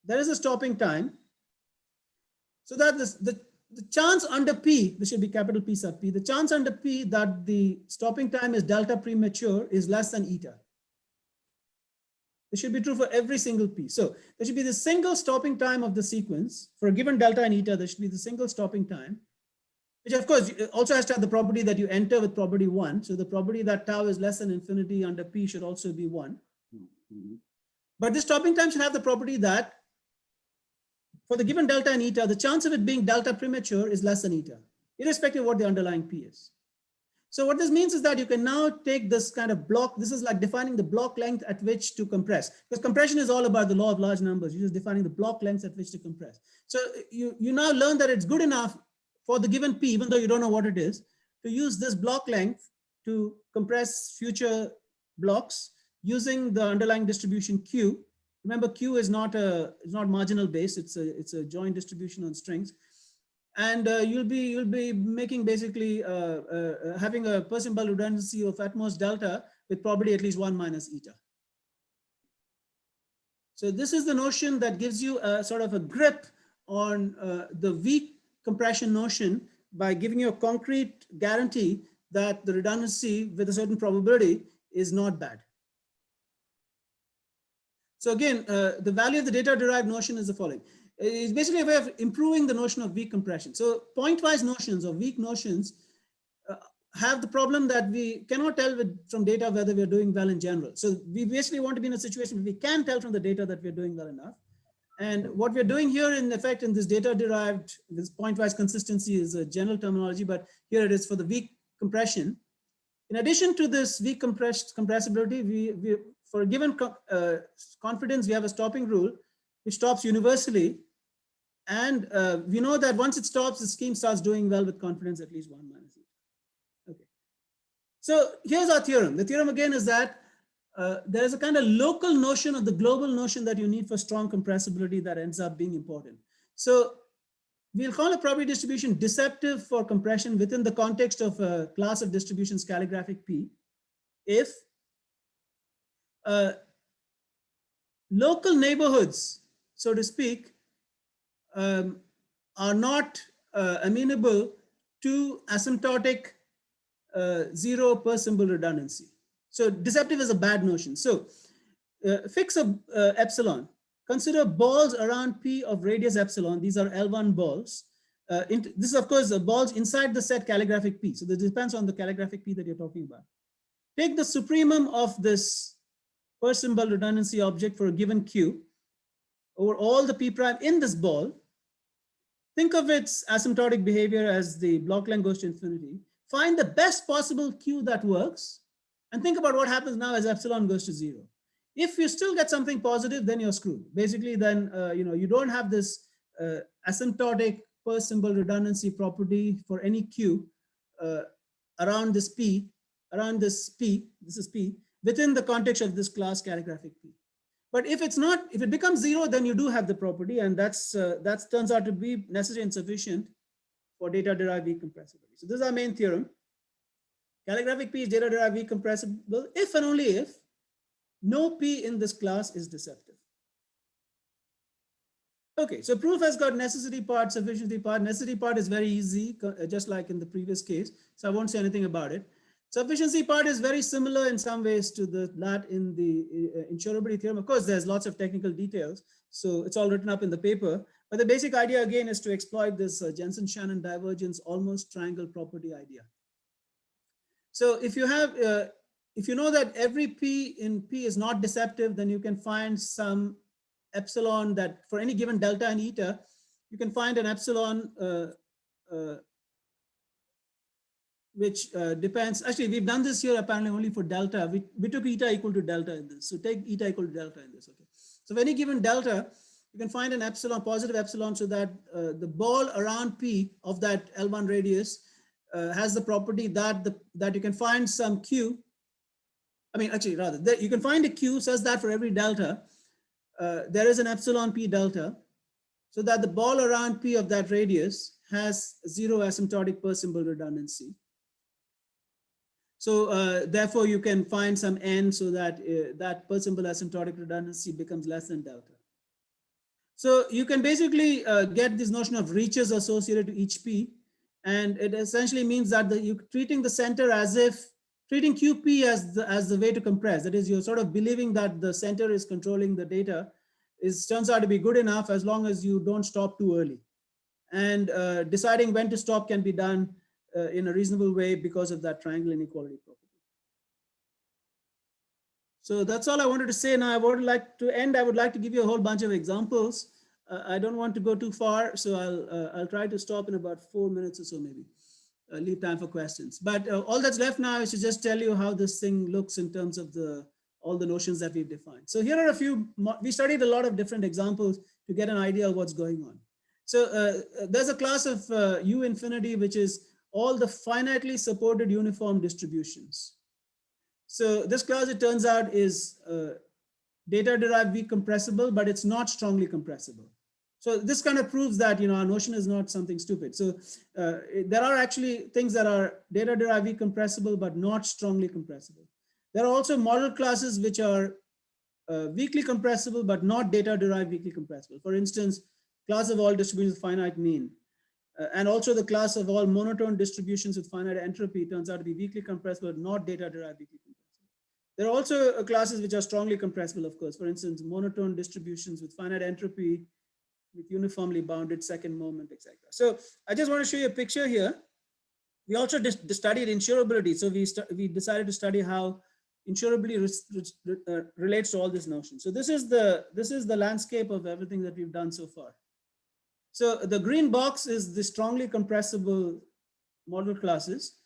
B: there is a stopping time, so that the chance under P, this should be capital P sub P, the chance under P that the stopping time is delta premature is less than eta. This should be true for every single P. So there should be the single stopping time of the sequence. For a given delta and eta, there should be the single stopping time, which of course also has to have the property that you enter with property 1. So the probability that tau is less than infinity under P should also be 1. But this stopping time should have the property that for the given delta and eta, the chance of it being delta premature is less than eta, irrespective of what the underlying P is. So what this means is that you can now take this kind of block. This is like defining the block length at which to compress, because compression is all about the law of large numbers. You're just defining the block length at which to compress. So you now learn that it's good enough for the given P, even though you don't know what it is, to use this block length to compress future blocks using the underlying distribution Q. Remember, Q is not marginal base. It's a joint distribution on strings. And you'll be making basically having a per symbol redundancy of at most delta with probably at least 1 minus eta. So this is the notion that gives you a sort of a grip on the weak compression notion by giving you a concrete guarantee that the redundancy with a certain probability is not bad. So again, the value of the data-derived notion is the following. It's basically a way of improving the notion of weak compression. So pointwise notions or weak notions have the problem that we cannot tell from data whether we're doing well in general. So we basically want to be in a situation where we can tell from the data that we're doing well enough. And what we're doing here in effect in this data-derived, this pointwise consistency is a general terminology, but here it is for the weak compression. In addition to this weak compressibility, we for a given confidence, we have a stopping rule which stops universally. And we know that once it stops, the scheme starts doing well with confidence at least 1 minus eta. Okay. So here's our theorem. The theorem again is that there is a kind of local notion of the global notion that you need for strong compressibility that ends up being important. So we'll call a probability distribution deceptive for compression within the context of a class of distributions calligraphic P if local neighborhoods, so to speak, are not amenable to asymptotic 0 per symbol redundancy. So deceptive is a bad notion. So fix a epsilon. Consider balls around P of radius epsilon. These are L1 balls. This is, of course, balls inside the set calligraphic P. So this depends on the calligraphic P that you're talking about. Take the supremum of this per symbol redundancy object for a given Q over all the P prime in this ball. Think of its asymptotic behavior as the block length goes to infinity. Find the best possible Q that works, and think about what happens now as epsilon goes to 0. If you still get something positive, then you're screwed. Basically, then you don't have this asymptotic per symbol redundancy property for any Q around this P, this is P, within the context of this class calligraphic P. But if it's not, if it becomes 0, then you do have the property, and that turns out to be necessary and sufficient for data-derived weak compressibility. So this is our main theorem. Calligraphic P is data-derived weak compressible if and only if no P in this class is deceptive. Okay, so proof has got necessity part, sufficiency part. Necessity part is very easy, just like in the previous case. So I won't say anything about it. Sufficiency part is very similar in some ways to that in the insurability theorem. Of course, there's lots of technical details, so it's all written up in the paper. But the basic idea again is to exploit this Jensen Shannon divergence almost triangle property idea. So if you have, if you know that every P in P is not deceptive, then you can find some epsilon that for any given delta and eta, you can find an epsilon which depends. Actually, we've done this here apparently only for delta. We took eta equal to delta in this. So take eta equal to delta in this. Okay. So for any given delta, you can find an epsilon, positive epsilon, so that the ball around P of that L1 radius has the property that that you can find some Q. I mean, actually, rather, you can find a Q such that for every delta, there is an epsilon P delta, so that the ball around P of that radius has zero asymptotic per symbol redundancy. So therefore, you can find some N so that that per symbol asymptotic redundancy becomes less than delta. So you can basically get this notion of reaches associated to each P. And it essentially means that you're treating the center as if, treating QP as the way to compress. That is, you're sort of believing that the center is controlling the data turns out to be good enough as long as you don't stop too early. And deciding when to stop can be done in a reasonable way because of that triangle inequality property. So that's all I wanted to say. Now I would like to end. I would like to give you a whole bunch of examples. I don't want to go too far, so I'll try to stop in about 4 minutes or so, maybe. Leave time for questions. But all that's left now is to just tell you how this thing looks in terms of all the notions that we've defined. So here are a few. We studied a lot of different examples to get an idea of what's going on. So there's a class of U infinity, which is all the finitely supported uniform distributions. So this class, it turns out, is data-derived weak compressible, but it's not strongly compressible. So this kind of proves that, our notion is not something stupid. So there are actually things that are data-derived weak compressible, but not strongly compressible. There are also model classes which are weakly compressible, but not data-derived weakly compressible. For instance, class of all distributions with finite mean. And also the class of all monotone distributions with finite entropy turns out to be weakly compressible, not data-derived weakly compressible. There are also classes which are strongly compressible, of course. For instance, monotone distributions with finite entropy, with uniformly bounded second moment, etc. So I just want to show you a picture here. We also studied insurability. So we decided to study how insurability relates to all these notions. So this is the landscape of everything that we've done so far. So the green box is the strongly compressible model classes.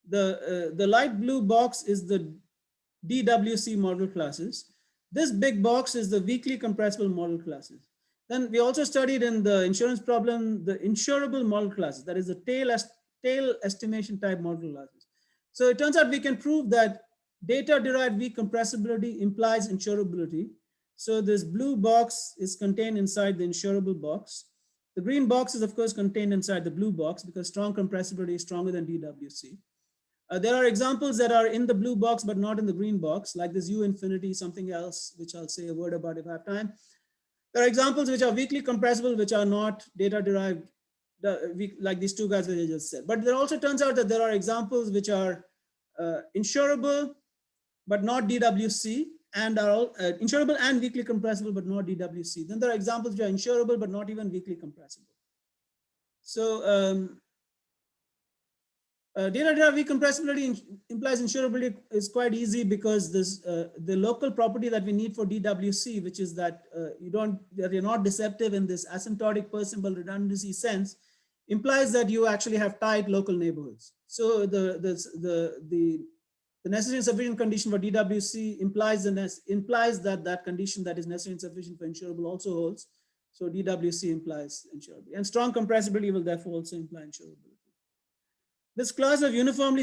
B: The light blue box is the DWC model classes. This big box is the weakly compressible model classes. Then we also studied in the insurance problem, the insurable model classes, that is the tail estimation type model classes. So it turns out we can prove that data-derived weak compressibility implies insurability. So this blue box is contained inside the insurable box. The green box is, of course, contained inside the blue box because strong compressibility is stronger than DWC. There are examples that are in the blue box but not in the green box, like this U infinity, something else, which I'll say a word about if I have time. There are examples which are weakly compressible, which are not data-derived, like these two guys that I just said. But there also turns out that there are examples which are insurable, but not DWC, and are all, insurable and weakly compressible, but not DWC. Then there are examples which are insurable, but not even weakly compressible. So data-derived weak compressibility implies insurability is quite easy because this the local property that we need for DWC, which is that you're not deceptive in this asymptotic per symbol redundancy sense, implies that you actually have tight local neighborhoods. So the necessary and sufficient condition for DWC implies that condition that is necessary and sufficient for insurable also holds. So DWC implies insurability, and strong compressibility will therefore also imply insurability. This class of uniform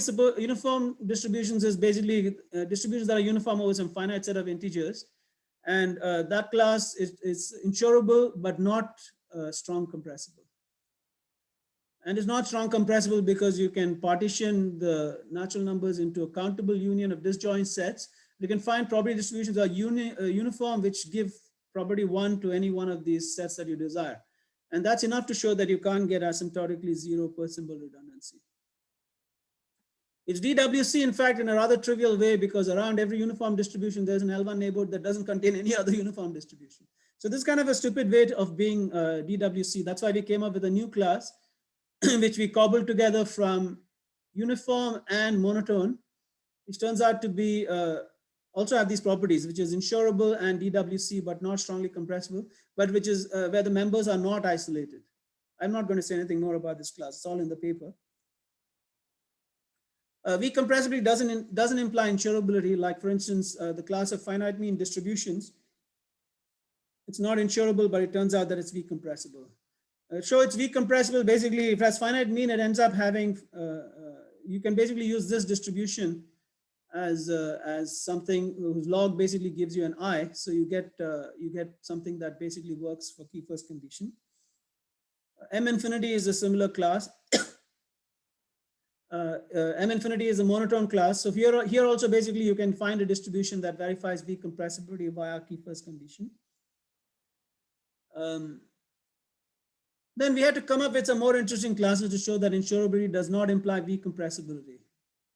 B: distributions is basically distributions that are uniform over some finite set of integers. And that class is insurable, but not strong compressible. And it's not strong compressible because you can partition the natural numbers into a countable union of disjoint sets. You can find probability distributions that are uniform, which give property 1 to any one of these sets that you desire. And that's enough to show that you can't get asymptotically 0 per symbol redundancy. It's DWC, in fact, in a rather trivial way, because around every uniform distribution, there's an L1 neighborhood that doesn't contain any other uniform distribution. So this is kind of a stupid way of being DWC. That's why we came up with a new class, which we cobbled together from uniform and monotone, which turns out to be also have these properties, which is insurable and DWC, but not strongly compressible, but which is where the members are not isolated. I'm not going to say anything more about this class. It's all in the paper. Weak compressibility doesn't imply insurability, like for instance, the class of finite mean distributions. it's not insurable, but it turns out that it's weak compressible. So it's weak compressible. Basically, if it has finite mean, it ends up having, you can basically use this distribution as something whose log basically gives you an I. So you get something that basically works for key first condition. M infinity is a similar class. M infinity is a monotone class. So here also basically you can find a distribution that verifies weak compressibility via key first condition. Then we had to come up with some more interesting classes to show that insurability does not imply weak compressibility.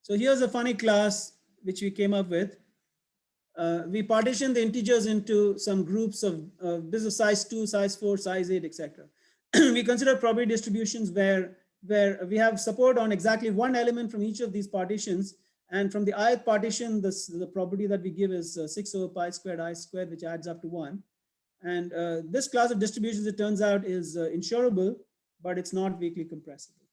B: So here's a funny class which we came up with. We partitioned the integers into some groups of this is size 2, size 4, size 8, etc. We consider probability distributions where we have support on exactly one element from each of these partitions. And from the ith partition, the probability that we give is 6 over pi squared I squared, which adds up to 1. And this class of distributions, it turns out, is insurable, but it's not weakly compressible.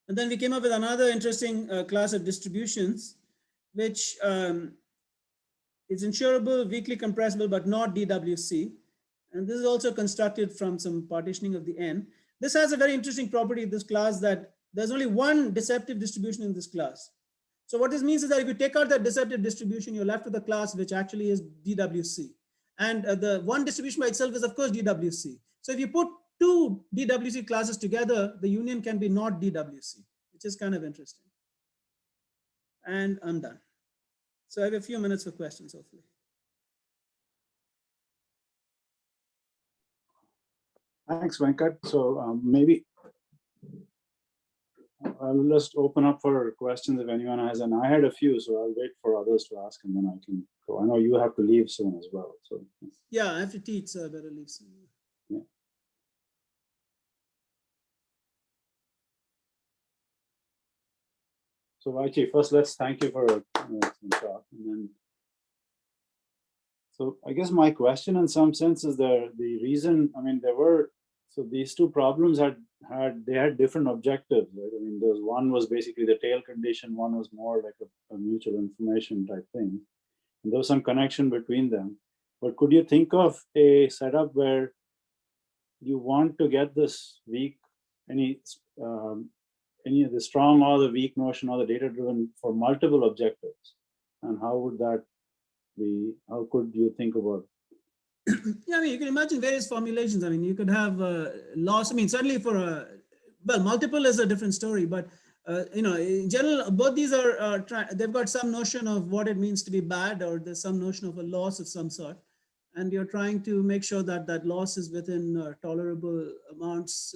B: And then we came up with another interesting class of distributions, which is insurable, weakly compressible, but not DWC. And this is also constructed from some partitioning of the N. This has a very interesting property in this class that there's only one deceptive distribution in this class. So what this means is that if you take out that deceptive distribution, you're left with a class which actually is DWC. And the one distribution by itself is, of course, DWC. So if you put two DWC classes together, the union can be not DWC, which is kind of interesting. And I'm done. So I have a few minutes for questions, hopefully.
A: Thanks, Venkat. So maybe I'll just open up for questions if anyone has, and I had a few, so I'll wait for others to ask and then I can go. I know you have to leave soon as well. So
B: yeah, I have to teach, so I better leave soon.
A: Yeah. So Vaichi, first let's thank you for some talk. And then, so I guess my question in some sense is the reason, I mean, so these two problems had different objectives, right? I mean, one was basically the tail condition, one was more like a mutual information type thing. And there was some connection between them. But could you think of a setup where you want to get this weak, any of the strong or the weak notion or the data driven for multiple objectives? And how would that be, how could you think about it?
B: Yeah, I mean, you can imagine various formulations. I mean, you could have loss. I mean, certainly for well, multiple is a different story, but you know, in general, both these are they've got some notion of what it means to be bad, or there's some notion of a loss of some sort, and you're trying to make sure that that loss is within tolerable amounts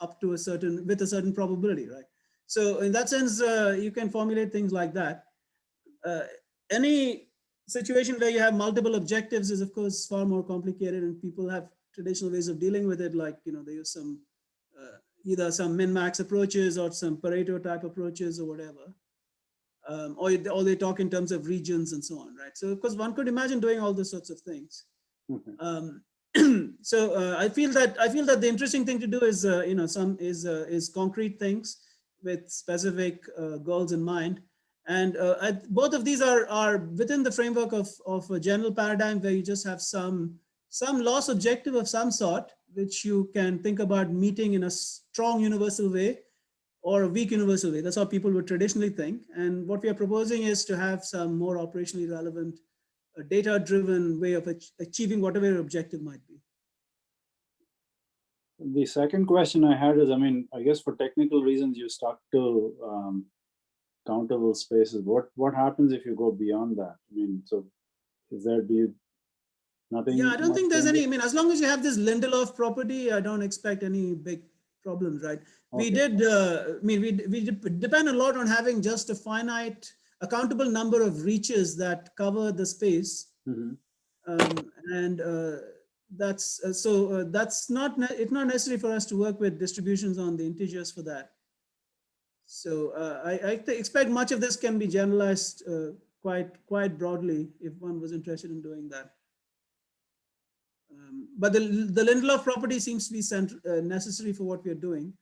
B: up to with a certain probability, right? So in that sense, you can formulate things like that. Any situation where you have multiple objectives is, of course, far more complicated, and people have traditional ways of dealing with it, like, you know, they use some either some min-max approaches or some Pareto type approaches or whatever, or they talk in terms of regions and so on, right? So of course one could imagine doing all those sorts of things. Mm-hmm. So I feel that the interesting thing to do is you know, is concrete things with specific goals in mind. And both of these are within the framework of a general paradigm where you just have some loss objective of some sort, which you can think about meeting in a strong universal way or a weak universal way. That's how people would traditionally think. And what we are proposing is to have some more operationally relevant, data-driven way of achieving whatever your objective might be.
A: The second question I had is, I mean, I guess for technical reasons, you stuck to countable spaces. What happens if you go beyond that? I mean, so is there, nothing?
B: Yeah, I don't think there's any, I mean, as long as you have this Lindelof property, I don't expect any big problems, right? Okay. We did, I mean, we depend a lot on having just a finite, accountable number of reaches that cover the space. Mm-hmm. That's not, it's not necessary for us to work with distributions on the integers for that. So I expect much of this can be generalized quite broadly if one was interested in doing that. But the Lindelof property seems to be necessary for what we are doing.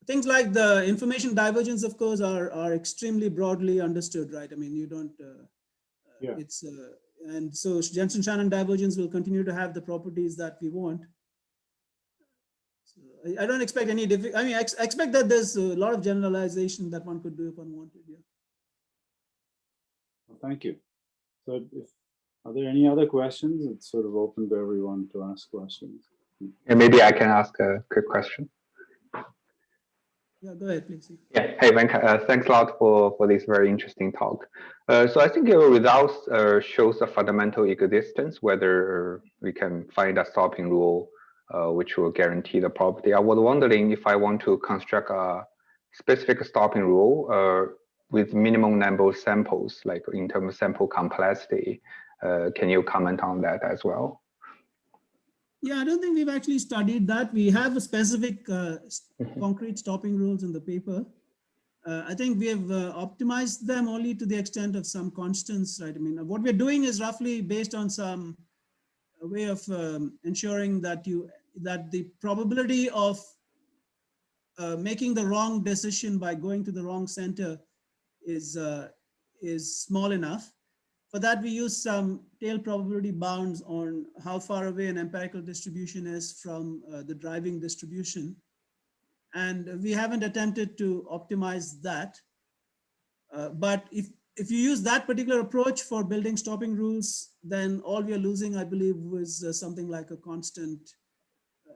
B: Things like the information divergence, of course, are extremely broadly understood, right? I mean, you don't. Yeah. It's And so Jensen Shannon divergence will continue to have the properties that we want. So I don't expect any I mean, I expect that there's a lot of generalization that one could do if one wanted. Yeah.
A: Well, thank you. So are there any other questions? It's sort of open to everyone to ask questions.
C: And maybe I can ask a quick question.
B: Yeah, go ahead, please.
C: Yeah. Hey, Venkat, thanks a lot for this very interesting talk. So I think your results shows a fundamental existence, whether we can find a stopping rule which will guarantee the property. I was wondering if I want to construct a specific stopping rule with minimum number of samples, like in terms of sample complexity. Can you comment on that as well?
B: Yeah, I don't think we've actually studied that. We have a specific concrete stopping rules in the paper. I think we have optimized them only to the extent of some constants, right? I mean, what we're doing is roughly based on some way of ensuring that the probability of making the wrong decision by going to the wrong center is small enough. For that, we use some tail probability bounds on how far away an empirical distribution is from the driving distribution. And we haven't attempted to optimize that. But if you use that particular approach for building stopping rules, then all we are losing, I believe, was something like a constant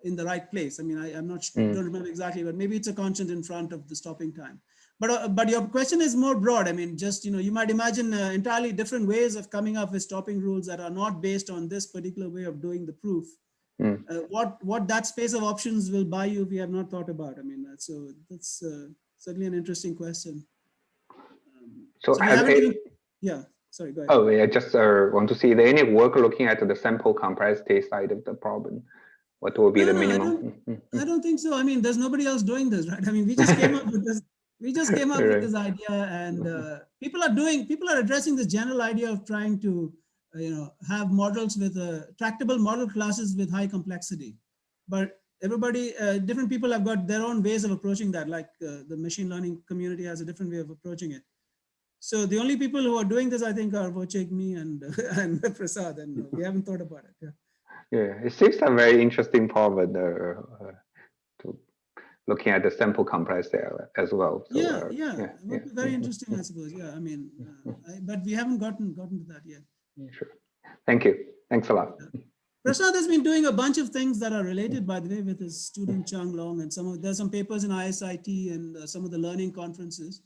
B: in the right place. I mean, I'm not don't remember exactly, but maybe it's a constant in front of the stopping time. But your question is more broad. I mean, just, you might imagine entirely different ways of coming up with stopping rules that are not based on this particular way of doing the proof. What that space of options will buy you, we have not thought about. I mean, that's certainly an interesting question.
C: So
B: we haven't even, yeah, sorry, go ahead.
C: Oh, yeah, just want to see any work looking at the sample complexity side of the problem. What will be the minimum?
B: I don't think so. I mean, there's nobody else doing this, right? I mean, we just came up with this. We just came up with this idea, and people are addressing this general idea of trying to, have models with tractable model classes with high complexity. But everybody, different people have got their own ways of approaching that. Like the machine learning community has a different way of approaching it. So the only people who are doing this, I think, are Wojciech, me, and Prasad, and we haven't thought about it.
C: Yeah, it seems a very interesting problem to looking at the sample complexity as well. So,
B: very interesting, I suppose. Yeah, I mean, but we haven't gotten to that yet.
C: Sure. Thank you. Thanks a lot.
B: Prasad has been doing a bunch of things that are related, by the way, with his student Chung Long, and there's some papers in ISIT and some of the learning conferences.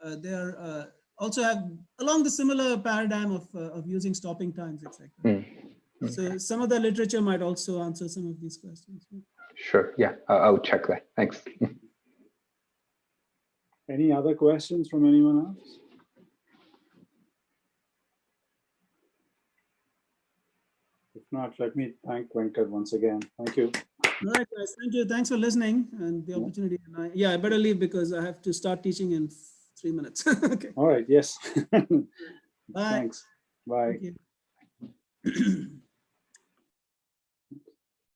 B: They are also have along the similar paradigm of using stopping times, etc. So some of the literature might also answer some of these questions.
C: Sure. Yeah, I'll check that. Thanks.
A: Any other questions from anyone else? If not, let me thank Venkat once again. Thank you.
B: All right, guys. Thank you. Thanks for listening and the opportunity. And I better leave because I have to start teaching in 3 minutes. Okay.
A: All right. Yes.
B: Bye.
A: Thanks. Bye.
B: Thank you.